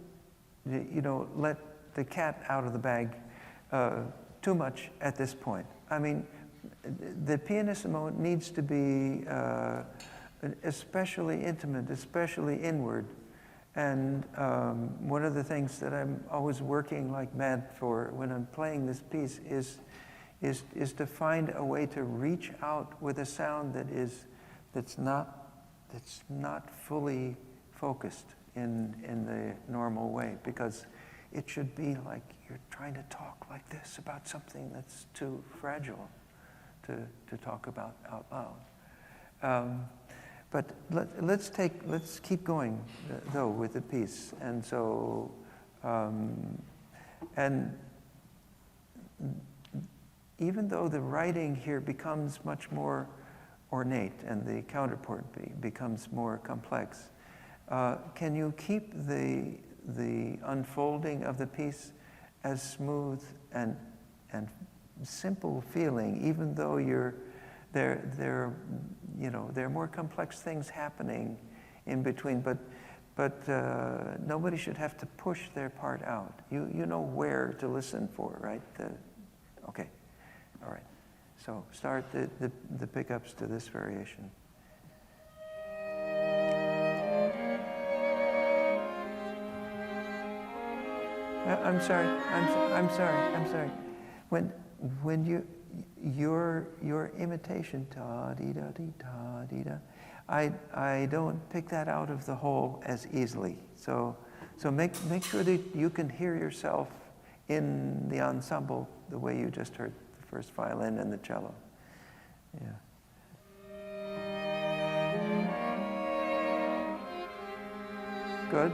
you know, let the cat out of the bag too much at this point. I mean, the pianissimo needs to be especially intimate, especially inward. And one of the things that I'm always working like mad for when I'm playing this piece is to find a way to reach out with a sound that's not fully focused in the normal way, because it should be like you're trying to talk like this about something that's too fragile to talk about out loud. But let's keep going though with the piece. And so, and even though the writing here becomes much more ornate and the counterpoint becomes more complex, can you keep the unfolding of the piece as smooth and simple feeling, even though there are more complex things happening in between, but nobody should have to push their part out. You know where to listen for, right? Okay, all right. So start the pickups to this variation. I'm sorry. When your imitation ta dee da dee ta dee da, I don't pick that out of the whole as easily. So make sure that you can hear yourself in the ensemble the way you just heard the first violin and the cello. Yeah. Good.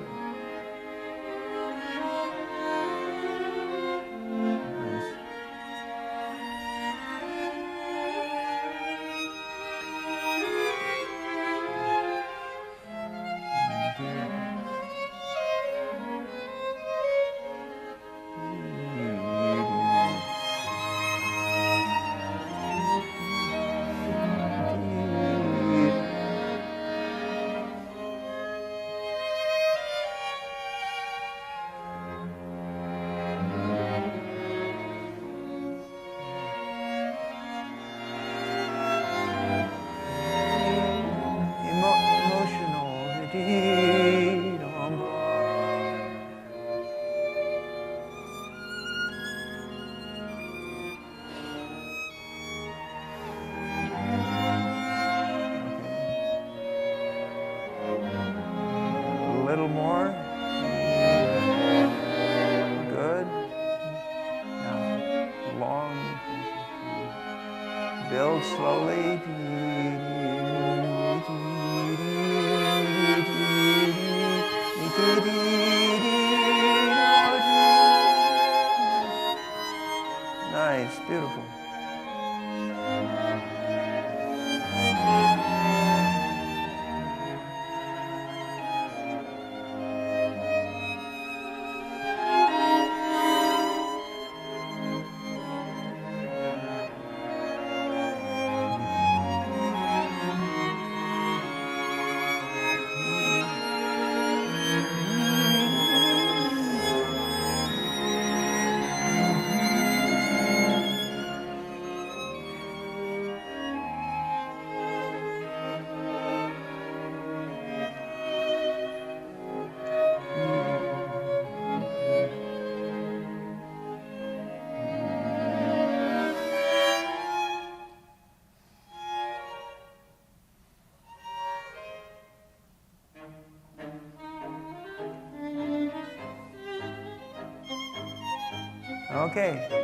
more. Good. Now, long. Build slowly. Nice, beautiful.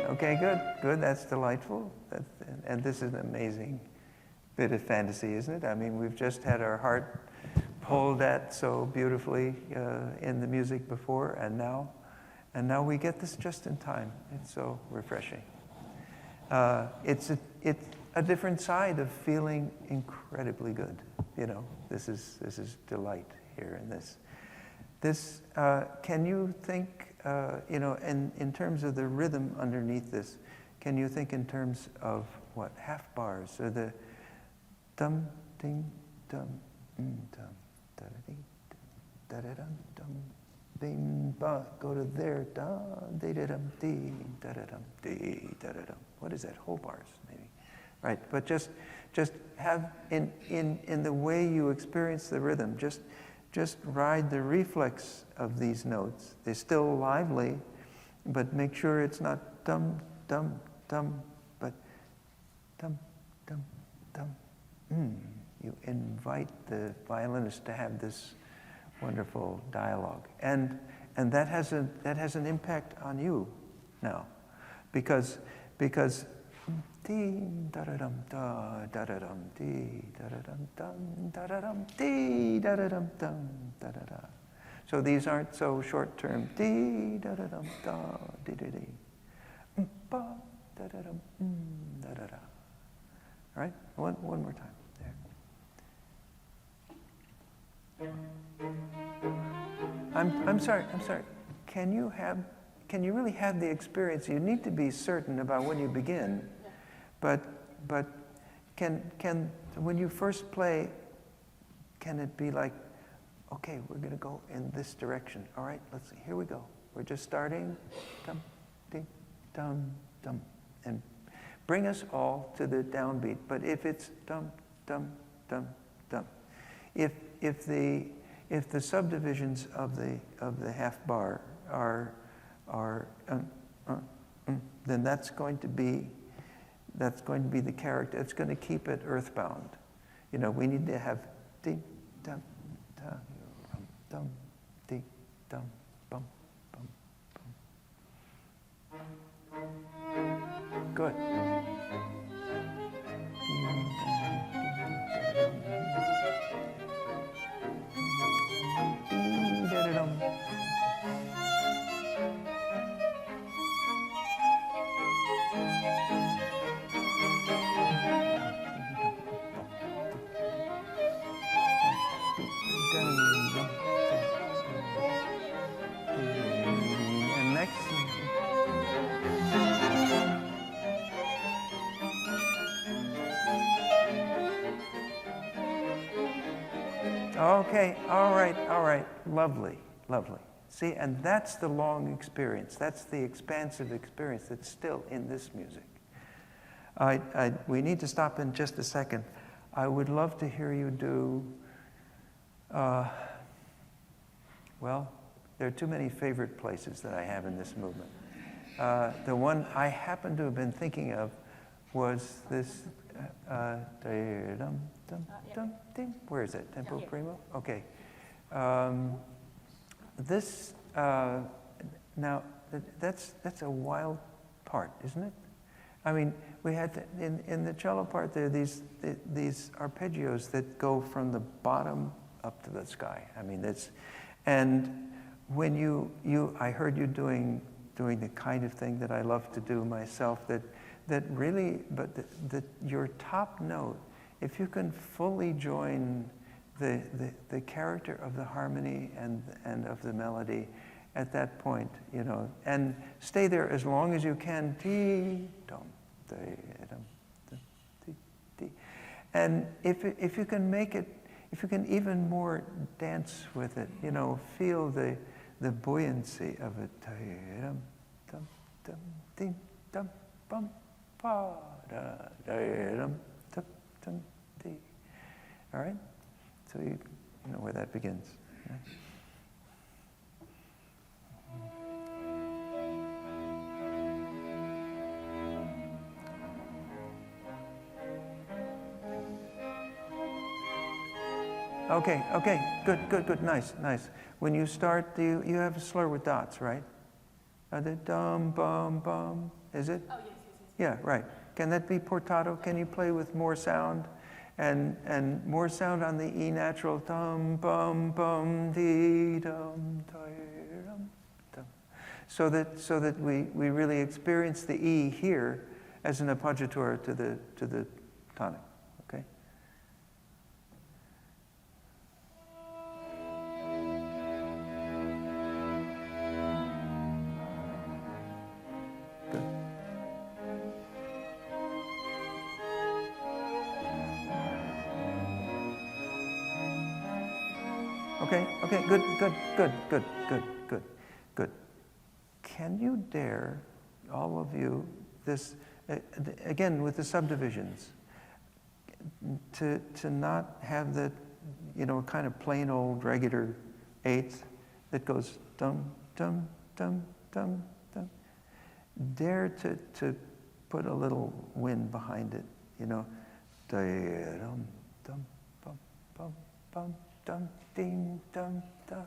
Okay, good. That's delightful. And this is an amazing bit of fantasy, isn't it? I mean, we've just had our heart pulled at so beautifully in the music before, and now we get this just in time. It's so refreshing. It's a different side of feeling incredibly good. You know, this is delight here in this. This can you think? In terms of the rhythm underneath this, can you think in terms of what, half bars, or the dum, ding, dum, dum, da da dee, da da dum, dum, bing, ba, go to there, da, dee da dum, dee, da da dum, dee, da da dum. What is that? Whole bars, maybe. Right, but just have in the way you experience the rhythm, just ride the reflex of these notes. They're still lively, but make sure it's not dum, dum, dum, but dum, dum, dum. You invite the violinist to have this wonderful dialogue. And that has an impact on you now. Because dee da da dum da da da dum dee da da dum dum da da dum dee da da dum dum da da da. So these aren't so short term. Dee da da dum da dee dee dee. Ba da da dum da da da. All right, one more time. There. I'm sorry. Can you really have the experience? You need to be certain about when you begin. But can when you first play, can it be like, okay, we're going to go in this direction. All right, let's see. Here we go. We're just starting. Dum, ding, dum, dum, and bring us all to the downbeat. But if it's dum, dum, dum, dum, if the subdivisions of the half bar are then that's going to be the character. It's going to keep it earthbound. You know, we need to have ding, dum, dum, dum, ding, dum, bum, bum, bum. Good. And next. Okay, all right. Lovely. See, and that's the long experience. That's the expansive experience that's still in this music. We need to stop in just a second. I would love to hear you do, well, there are too many favorite places that I have in this movement. The one I happen to have been thinking of was this, where is it? Tempo primo? Okay. this, now, that's a wild part, isn't it? I mean, we had, in the cello part, there are these arpeggios that go from the bottom up to the sky. I mean, that's, and when I heard you doing the kind of thing that I love to do myself, that really, but your top note, if you can fully join the character of the harmony and of the melody at that point, you know, and stay there as long as you can. And if you can make it, if you can even more dance with it, you know, feel the buoyancy of it. All right? So you know where that begins. Right? Okay, good, nice. When you start, you have a slur with dots, right? The dum bum bum, is it? Oh, yes. Yeah, right. Can that be portato? Can you play with more sound? And more sound on the E natural, dum bum bum dee dum dum dum. So that we really experience the E here as an appoggiatura to the tonic. Okay? Good. Okay, good. Can you dare, all of you, this, again with the subdivisions, to not have the, you know, kind of plain old regular eighth that goes dum, dum, dum, dum, dum. Dare to put a little wind behind it, you know. Dum, dum, bum, bum, bum. Dum ding dum da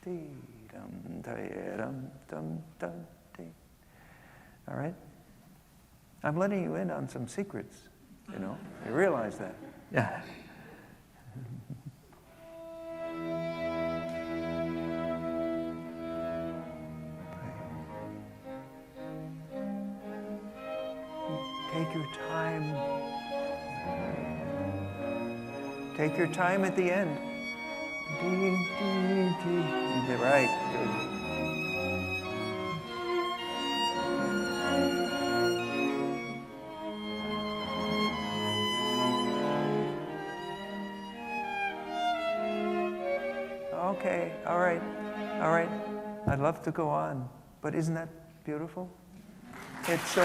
dee dum dum dum dee. All right? I'm letting you in on some secrets, you know. You realize that. Yeah. Take your time. Take your time at the end. Dee, dee, dee. Right, good. Okay, all right. I'd love to go on, but isn't that beautiful? It's so,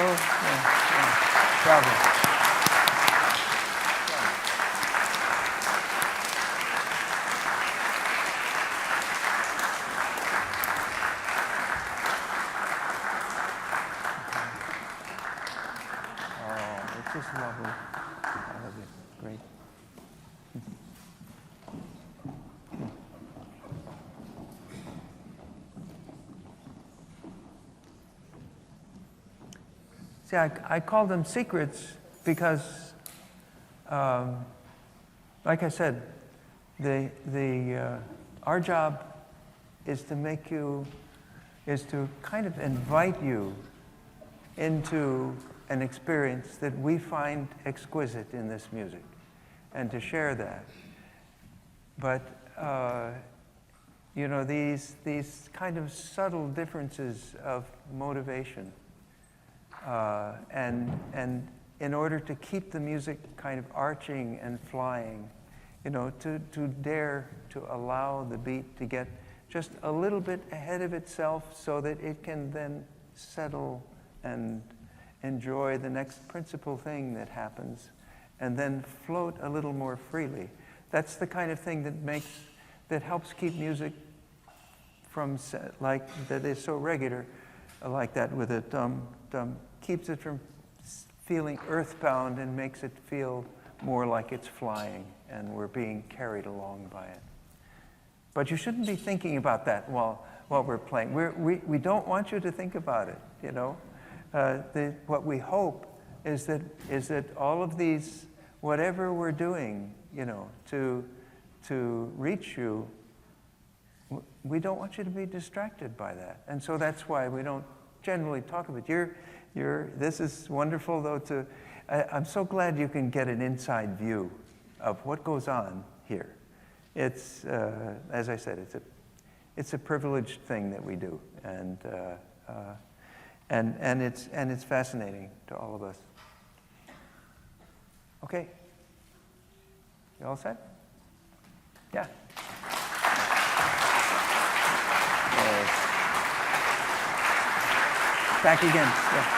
bravo. Just lovely. I love it. Great. See, I call them secrets because, like I said, our job is to kind of invite you into an experience that we find exquisite in this music, and to share that. But you know, these kind of subtle differences of motivation, and in order to keep the music kind of arching and flying, you know, to dare to allow the beat to get just a little bit ahead of itself so that it can then settle and enjoy the next principal thing that happens, and then float a little more freely. That's the kind of thing that helps keep music from, like, that is so regular, like that with a dum, dum, keeps it from feeling earthbound and makes it feel more like it's flying and we're being carried along by it. But you shouldn't be thinking about that while we're playing. We don't want you to think about it, you know. What we hope is that all of these, whatever we're doing, you know, to reach you, we don't want you to be distracted by that. And so that's why we don't generally talk about it. This is wonderful, though, I'm so glad you can get an inside view of what goes on here. It's, as I said, it's a privileged thing that we do, and it's fascinating to all of us. Okay, you all set? Yeah. Back again. Yeah.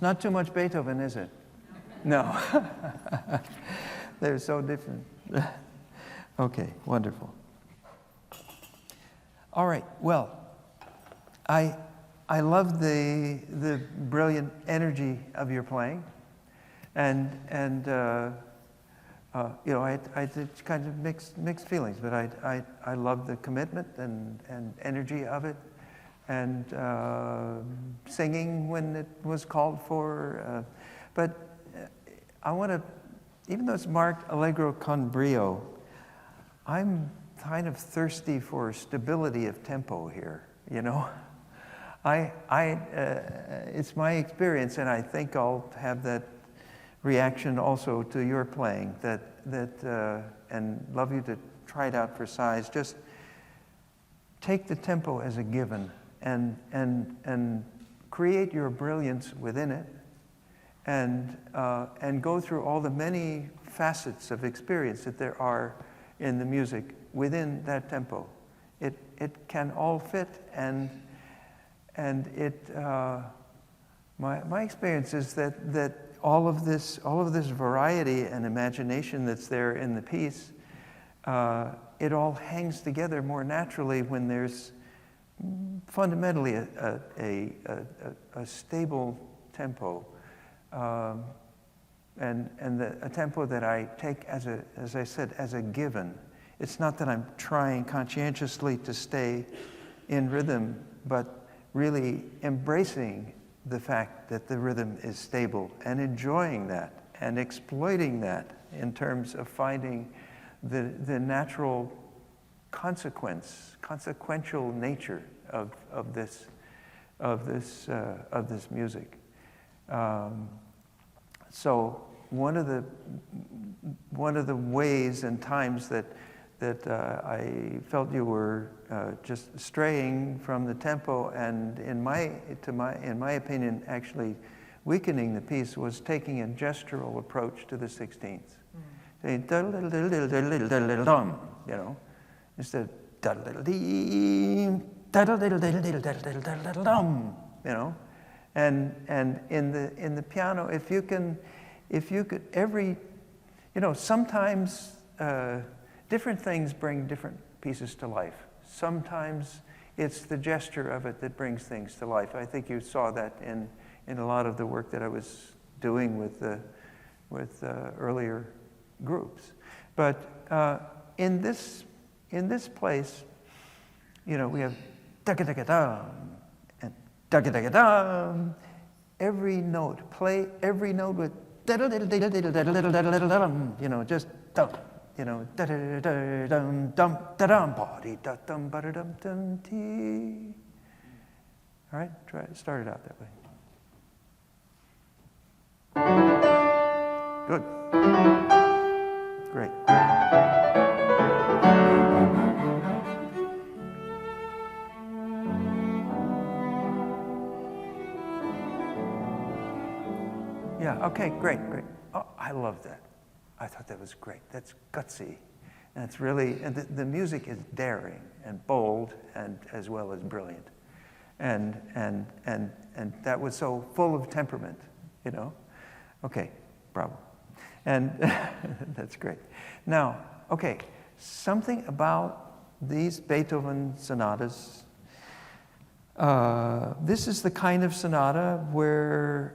It's not too much Beethoven, is it? No. They're so different. Okay, wonderful. All right, well, I love the brilliant energy of your playing, and you know, I had kind of mixed feelings, but I love the commitment and energy of it, and singing when it was called for. But I want to, even though it's marked Allegro con brio, I'm kind of thirsty for stability of tempo here, you know. It's my experience, and I think I'll have that reaction also to your playing, and love you to try it out for size. Just take the tempo as a given, and create your brilliance within it, and go through all the many facets of experience that there are in the music within that tempo. It can all fit, and it. My experience is that all of this variety and imagination that's there in the piece, it all hangs together more naturally when there's fundamentally a stable tempo, and a tempo that I take as I said, as a given. It's not that I'm trying conscientiously to stay in rhythm, but really embracing the fact that the rhythm is stable and enjoying that and exploiting that in terms of finding the natural consequential nature of this music. So one of the ways and times that I felt you were just straying from the tempo, and in my opinion, actually weakening the piece, was taking a gestural approach to the 16th. Saying you know, instead of you know, and in the piano, if you could sometimes different things bring different pieces to life. Sometimes it's the gesture of it that brings things to life. I think you saw that in a lot of the work that I was doing with earlier groups. But in this place, you know, we have da-ga-da-ga-dum and da-ga-da-ga-dum. Every note, play every note with da-da-da-da-da-da-da-da-da-da-da-dum, you know, just dum. You know, da da da dum dum da dum body da dum ba da dum dum ti. All right, try it. Start it out that way. Good. Great. Yeah. Okay. Great. Oh, I love that. I thought that was great. That's gutsy, and it's really, and the music is daring and bold, and as well as brilliant, and that was so full of temperament, you know. Okay, bravo, and that's great. Now, okay, something about these Beethoven sonatas. This is the kind of sonata where.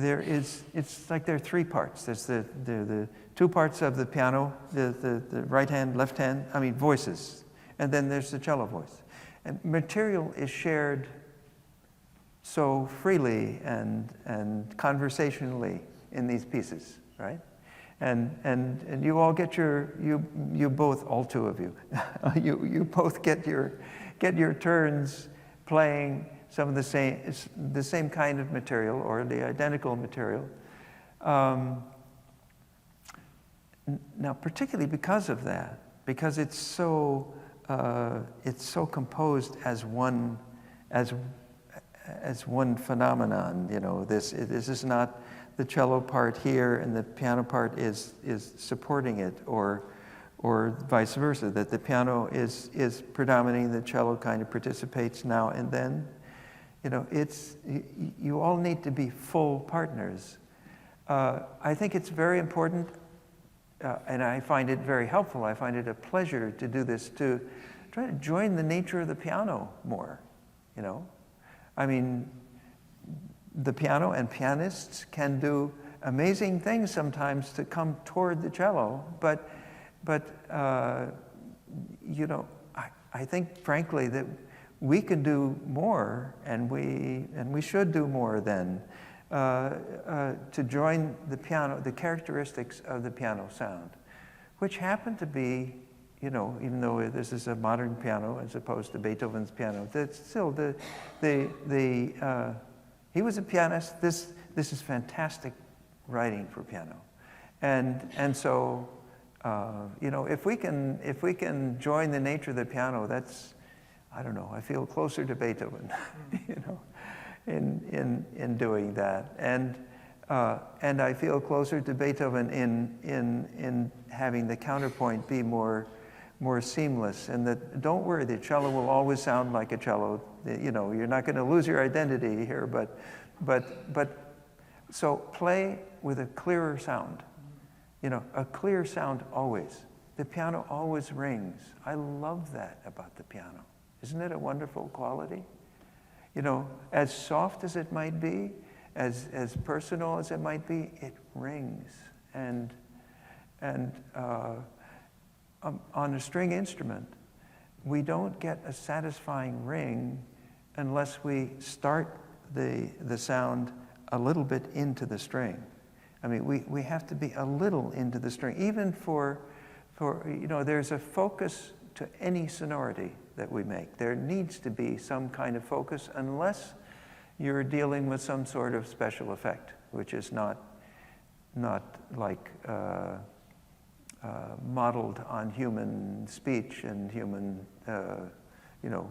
It's like there are three parts. There's the two parts of the piano, the right hand, left hand, voices. And then there's the cello voice. And material is shared so freely and conversationally in these pieces, right? And you all get you both, all two of you, you both get your turns playing some of the same kind of material or the identical material. Now, particularly because of that, because it's so composed as one phenomenon. You know, this is not the cello part here and the piano part is supporting it, or vice versa. That the piano is predominating, the cello kind of participates now and then. You know, you all need to be full partners. I think it's very important, and I find it very helpful. I find it a pleasure to do this, to try to join the nature of the piano more, you know. I mean, the piano and pianists can do amazing things sometimes to come toward the cello, but you know, I think frankly that we can do more, and we should do more then, to join the piano, the characteristics of the piano sound, which happen to be, you know, even though this is a modern piano as opposed to Beethoven's piano, that's still he was a pianist. This is fantastic writing for piano, and so you know, if we can join the nature of the piano, that's, I don't know, I feel closer to Beethoven, you know, in doing that, and I feel closer to Beethoven in having the counterpoint be more seamless, and that, don't worry, the cello will always sound like a cello. You know, you're not going to lose your identity here, but so play with a clearer sound. You know, a clear sound always. The piano always rings. I love that about the piano. Isn't it a wonderful quality? You know, as soft as it might be, as personal as it might be, it rings. And on a string instrument, we don't get a satisfying ring unless we start the sound a little bit into the string. I mean, we have to be a little into the string, even for you know, there's a focus to any sonority that we make. There needs to be some kind of focus, unless you're dealing with some sort of special effect, which is not like modeled on human speech and human, you know,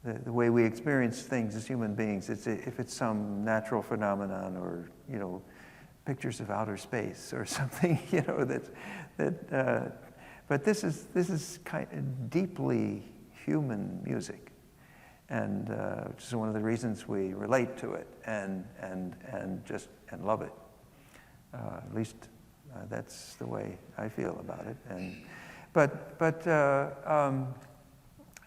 the way we experience things as human beings. If it's some natural phenomenon, or, you know, pictures of outer space or something, you know, but this is kind of deeply human music, and which is one of the reasons we relate to it and love it. At least that's the way I feel about it. And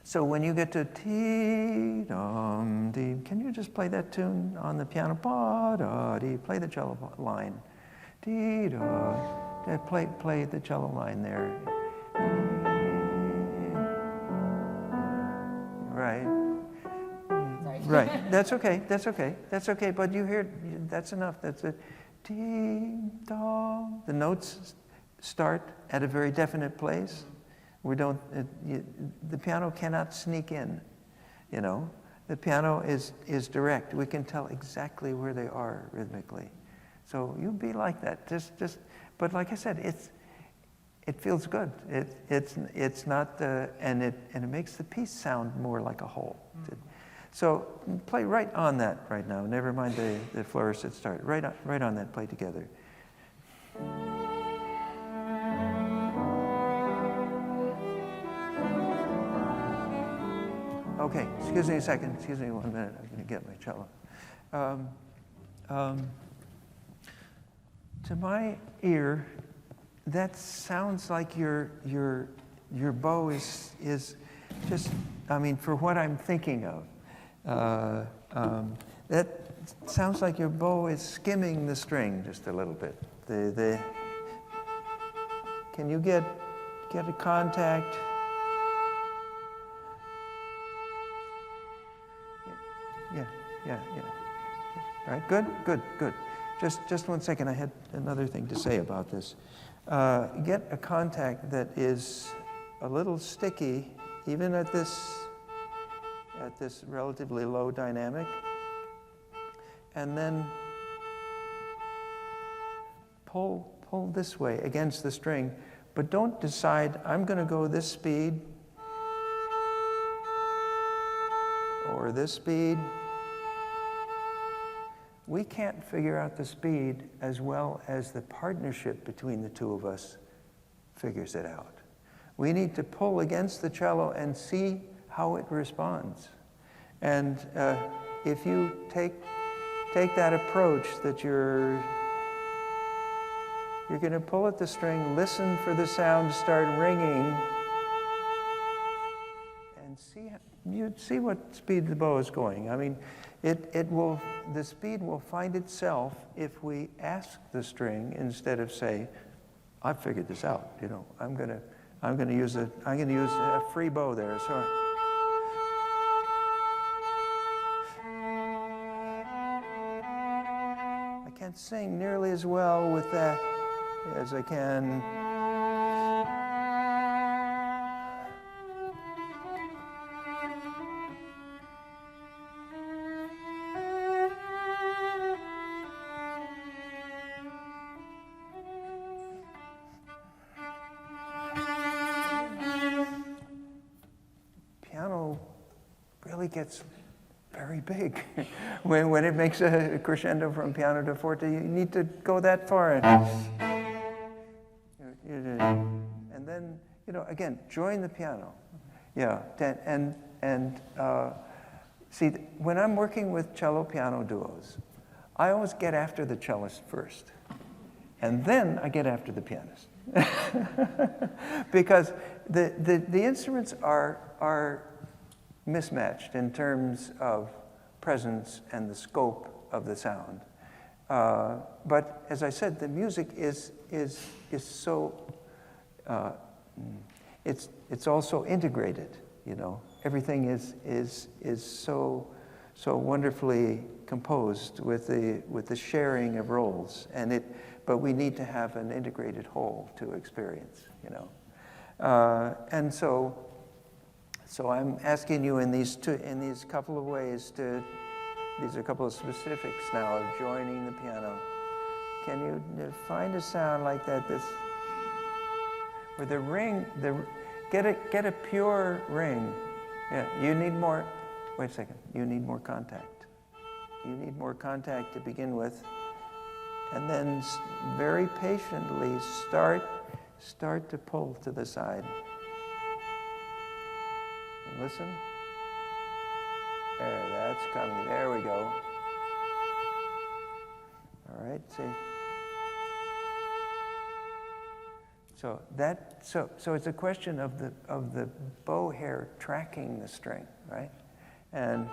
so when you get to ti dum di, can you just play that tune on the piano? Ba da di, play the cello line. Ti da, play the cello line there. Right. Sorry. Right. That's okay. That's okay. That's okay. But you hear, that's enough. That's it. Ti da. The notes start at a very definite place. We don't. The piano cannot sneak in. You know, the piano is direct. We can tell exactly where they are rhythmically. So you be like that. Just. But like I said, it feels good. It's not and it makes the piece sound more like a whole. So play right on that right now. Never mind the flourish that started. Right on that. Play together. Okay, excuse me a second. Excuse me 1 minute. I'm going to get my cello. To my ear, that sounds like your bow is just, I mean, for what I'm thinking of, that sounds like your bow is skimming the string just a little bit. Can you get a contact? Yeah. All right, good. Just 1 second. I had another thing to say about this. Get a contact that is a little sticky, even at this relatively low dynamic, and then pull this way against the string, but don't decide I'm going to go this speed or this speed. We can't figure out the speed as well as the partnership between the two of us figures it out. We need to pull against the cello and see how it responds. And if you take that approach that you're going to pull at the string, listen for the sound to start ringing, and see what speed the bow is going. I mean, the speed will find itself if we ask the string instead of say, "I've figured this out. You know, I'm gonna use a free bow there." So. I can't sing nearly as well with that as I can. Piano really gets very big. when it makes a crescendo from piano to forte, you need to go that far. And then, you know, again, join the piano. Yeah, and see, when I'm working with cello-piano duos, I always get after the cellist first, and then I get after the pianist. Because the instruments are mismatched in terms of presence and the scope of the sound. But as I said, the music is so it's also integrated. You know, everything is so wonderfully composed with the sharing of roles, but we need to have an integrated whole to experience. You know, and so I'm asking you in these couple of ways these are a couple of specifics now of joining the piano. Can you find a sound like that? Where the ring, get a pure ring. Yeah, you need more. Wait a second. You need more contact. You need more contact to begin with, and then very patiently start to pull to the side. And listen. There, that's coming. There we go. All right, see. So it's a question of the bow hair tracking the string, right? And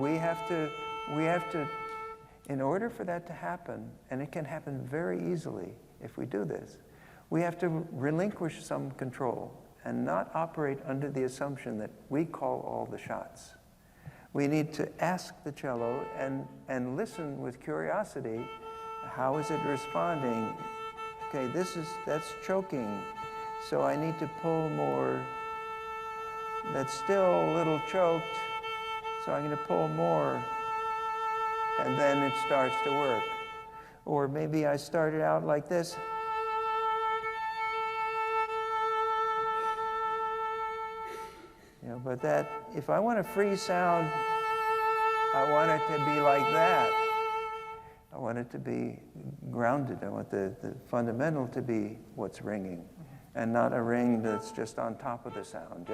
we have to, in order for that to happen, and it can happen very easily if we do this, we have to relinquish some control and not operate under the assumption that we call all the shots. We need to ask the cello and listen with curiosity. How is it responding? Okay, that's choking, so I need to pull more. That's still a little choked, so I'm going to pull more, and then it starts to work. Or maybe I started out like this. You know, but that, if I want a free sound, I want it to be like that. I want it to be grounded. I want the fundamental to be what's ringing, and not a ring that's just on top of the sound.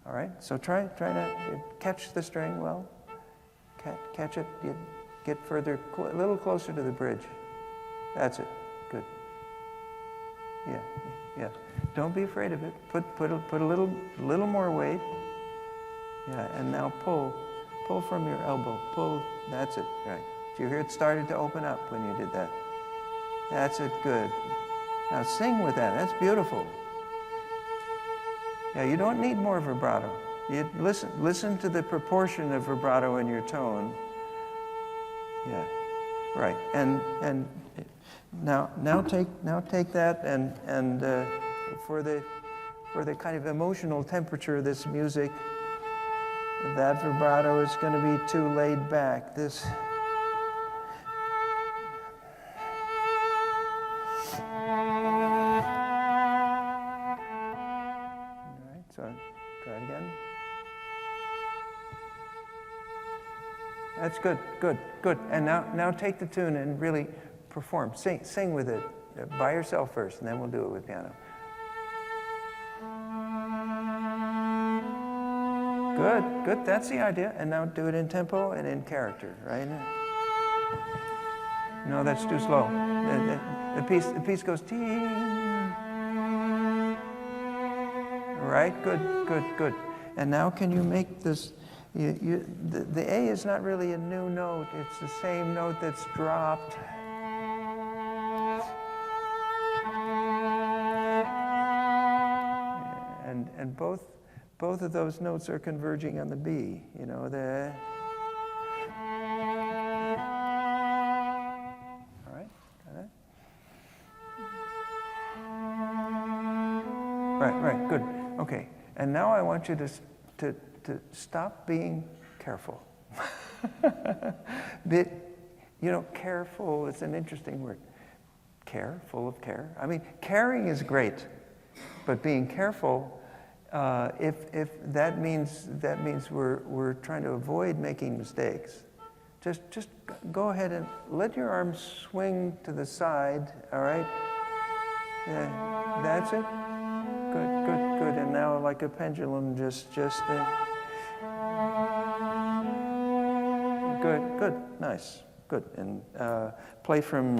All right, so try to catch the string well. Catch it, get further, a little closer to the bridge. That's it, good. Yeah. Don't be afraid of it. Put a little more weight. Yeah, and now pull from your elbow. Pull. That's it. Right. Did you hear it started to open up when you did that? That's it. Good. Now sing with that. That's beautiful. Yeah, you don't need more vibrato. You listen to the proportion of vibrato in your tone. Yeah. Right. And now take that and for the kind of emotional temperature of this music, that vibrato is going to be too laid back. This. All right. So try it again. That's good. And now take the tune and really perform. Sing with it by yourself first, and then we'll do it with piano. Good, good. That's the idea. And now do it in tempo and in character, right? No, that's too slow. The piece goes ting. Right? Good, good, good. And now can you make this? The A is not really a new note. It's the same note that's dropped. And both of those notes are converging on the B. You know, all right, got it? Right, good. Okay, and now I want you to stop being careful. Careful is an interesting word. Care, full of care. I mean, caring is great, but being careful, if that means we're trying to avoid making mistakes. Just go ahead and let your arms swing to the side. All right. Yeah, that's it. Good, good, good. And now, like a pendulum, just. Good, good, nice, good. And play from.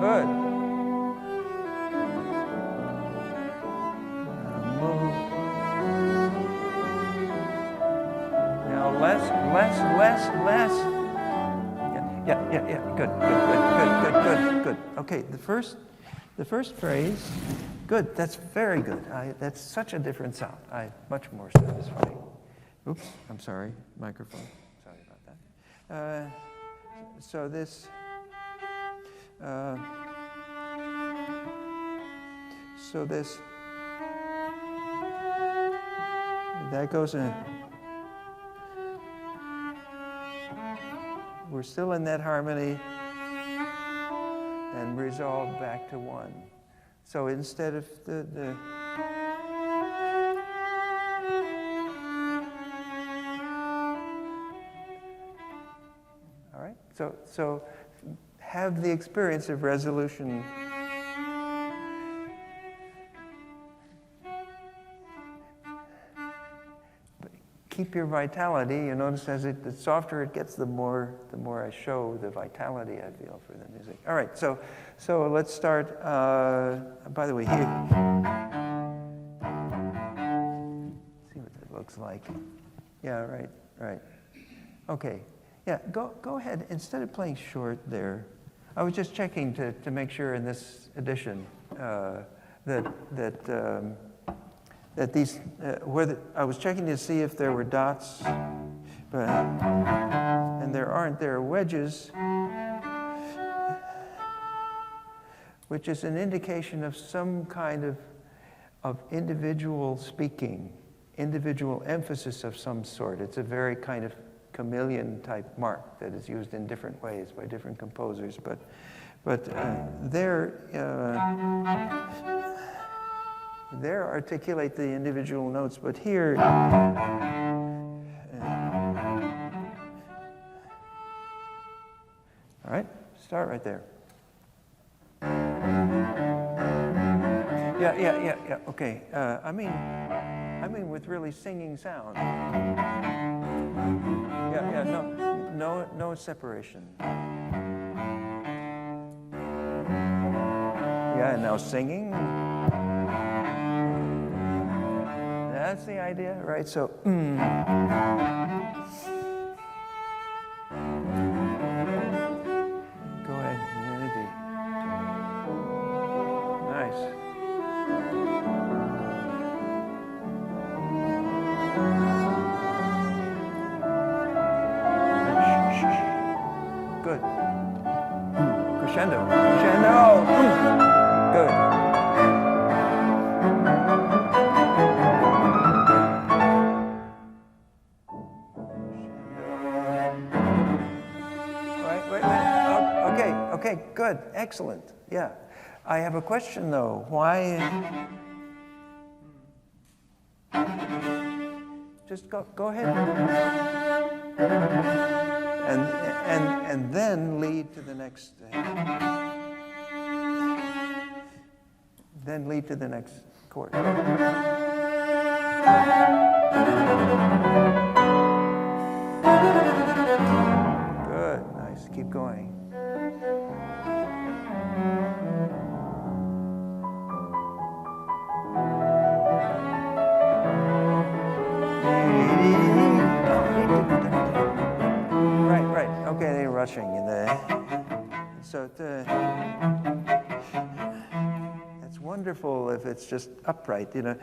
Good. Now less. Yeah. Good. Okay, the first phrase. Good. That's very good. That's such a different sound. Much more satisfying. Oops. I'm sorry. Microphone. Sorry about that. So this. That goes in. We're still in that harmony and resolve back to one. So instead of the all right. So have the experience of resolution. Keep your vitality. You notice the softer it gets, the more I show the vitality I feel for the music. All right, so let's start. By the way, here. See what that looks like. Yeah, right. Okay. Yeah, go ahead. Instead of playing short there, I was just checking to make sure in this edition that these, I was checking to see if there were dots, and there aren't. There are wedges, which is an indication of some kind of individual speaking, individual emphasis of some sort. It's a very kind of chameleon type mark that is used in different ways by different composers, but there articulate the individual notes, but here all right, start right there. Yeah. Okay. I mean with really singing sound. Yeah. No separation. Yeah. Now singing. That's the idea, right? So. Go ahead, Eddy. Nice. Good. Crescendo. Good. Okay, good, excellent. Yeah. I have a question though. Why? Just go ahead. And then lead to the next thing. then lead to the next chord. Good, nice, keep going. Right, okay, they're rushing in the, so it's wonderful if it's just upright, you know,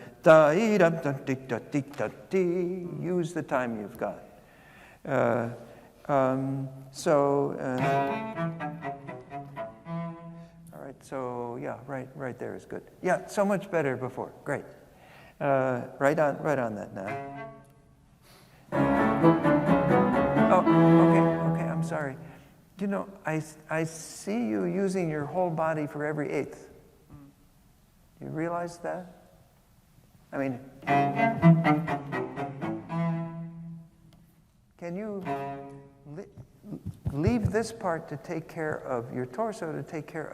use the time you've got. All right, so yeah, right there is good. Yeah, so much better before, great. Right on that now. Oh, okay, I'm sorry. You know, I see you using your whole body for every eighth. You realize that? I mean, can you leave this part to take care of your torso, to take care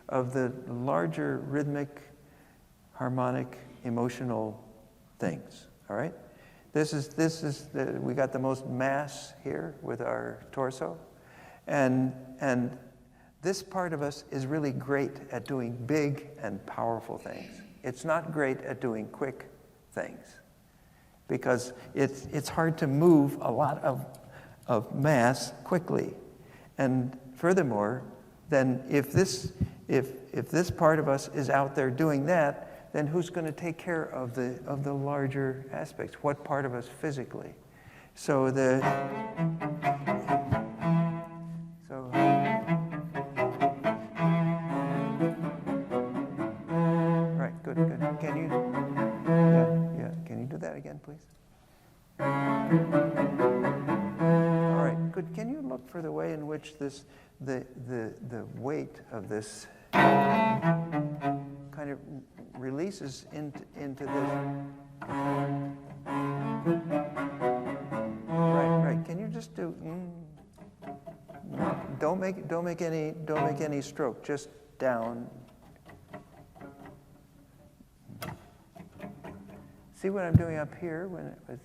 of the larger rhythmic, harmonic, emotional things, all right? We got the most mass here with our torso, and this part of us is really great at doing big and powerful things. It's not great at doing quick things, because it's hard to move a lot of mass quickly. And furthermore, then if this part of us is out there doing that, then who's going to take care of the larger aspects? What part of us physically? Right, good. Can you? Yeah. Can you do that again, please? All right, good. Can you look for the way in which the weight of this kind of releases into this? Right. Can you just do? Don't make any stroke. Just down. See what I'm doing up here when it was.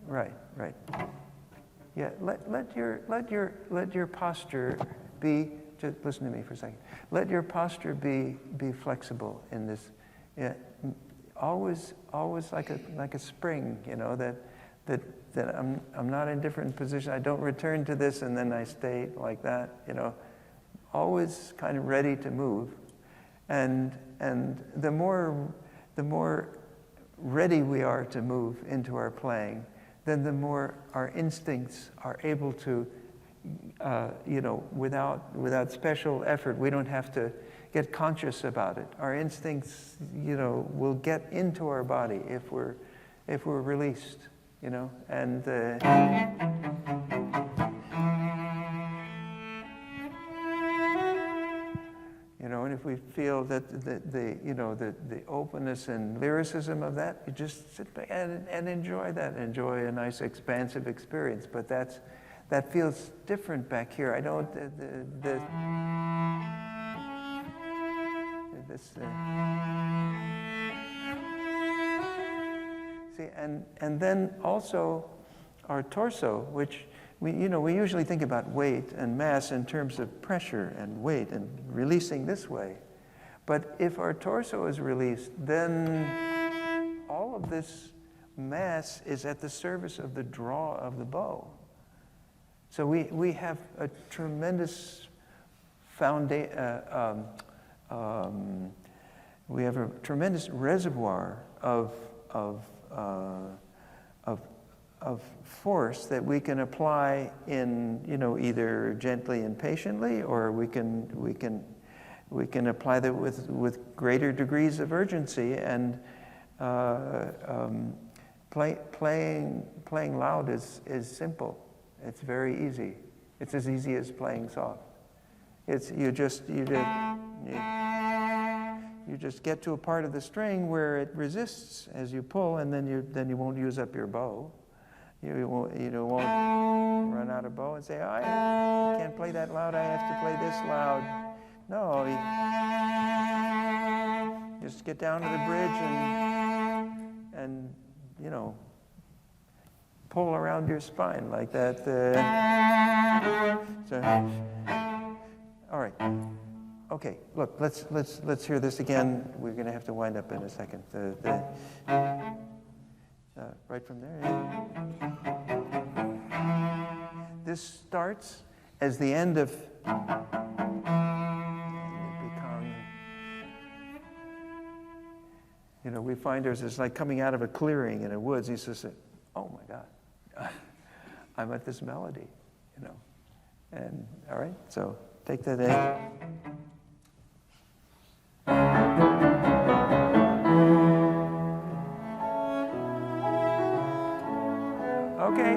Right. Yeah. Let your posture be. Just listen to me for a second. Let your posture be flexible in this. Yeah, always like a spring. You know that I'm not in different position. I don't return to this and then I stay like that. You know, always kind of ready to move, and the more ready we are to move into our playing, then the more our instincts are able to. Without special effort, we don't have to get conscious about it. Our instincts, will get into our body if we're released, and and if we feel that the openness and lyricism of that, you just sit back and enjoy that. Enjoy a nice expansive experience, but that feels different back here. I don't. See, and then also our torso, which we usually think about weight and mass in terms of pressure and weight and releasing this way, but if our torso is released, then all of this mass is at the service of the draw of the bow. So we have a tremendous we have a tremendous reservoir of force that we can apply in either gently and patiently, or we can apply that with greater degrees of urgency, and playing loud is simple. It's very easy. It's as easy as playing soft. You just get to a part of the string where it resists as you pull, and then you won't use up your bow. You won't run out a bow and say, oh, I can't play that loud, I have to play this loud. No, you just get down to the bridge and you know, pull around your spine like that. So, all right. Okay, look, let's hear this again. We're going to have to wind up in a second. Right from there. This starts as the end of. You know, we find it's like coming out of a clearing in a woods. He says, "Oh my God, I'm at this melody," you know. And all right, so take that in.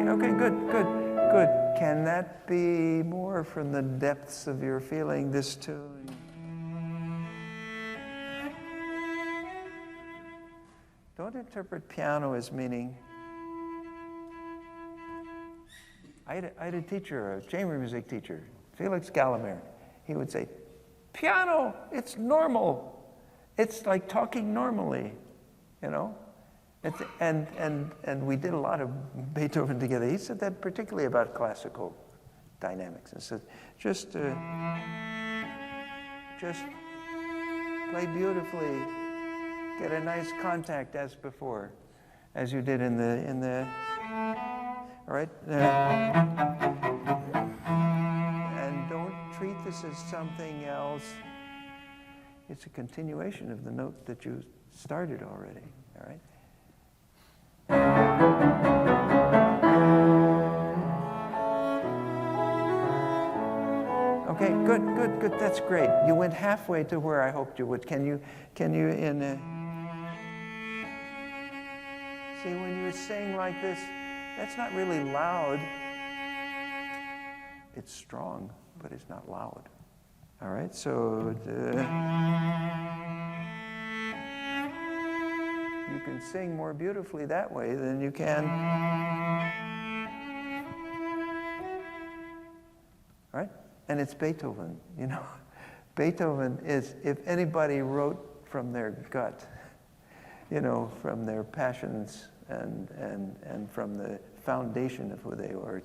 Okay, good. Can that be more from the depths of your feeling, this tune? Don't interpret piano as meaning. I had a teacher, a chamber music teacher, Felix Gallimer. He would say, piano, it's normal. It's like talking normally, you know? And we did a lot of Beethoven together. He said that particularly about classical dynamics. And said, just play beautifully, get a nice contact as before, as you did in the all right? And don't treat this as something else. It's a continuation of the note that you started already, all right? Okay, good. That's great. You went halfway to where I hoped you would. Can you see when you sing like this? That's not really loud. It's strong, but it's not loud. All right, so you can sing more beautifully that way than you can. All right? And it's Beethoven, you know. Beethoven is, if anybody wrote from their gut, you know, from their passions and from the foundation of who they were,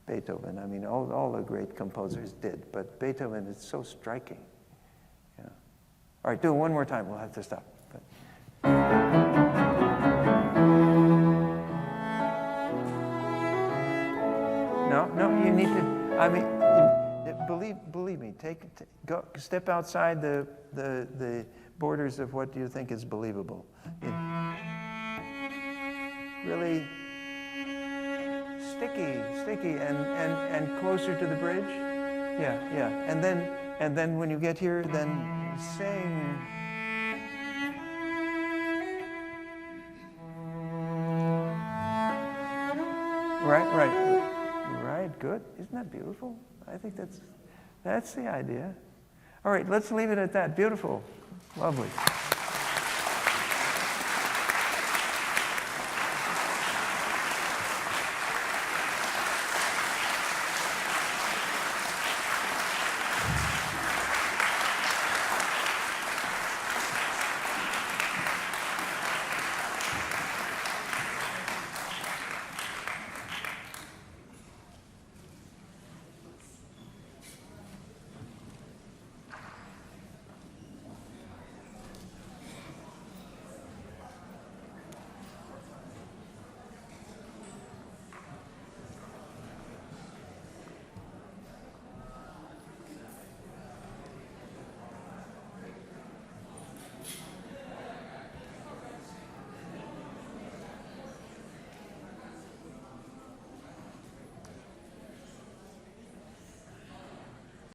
Beethoven. I mean, all the great composers did, but Beethoven is so striking. You know. All right, do it one more time. We'll have to stop. But. No, you need to. I mean, believe me. Go step outside the borders of what you think is believable. Really sticky, and closer to the bridge. Yeah. And then when you get here, then sing. Right, good. Isn't that beautiful? I think that's the idea. All right, let's leave it at that. Beautiful. Lovely.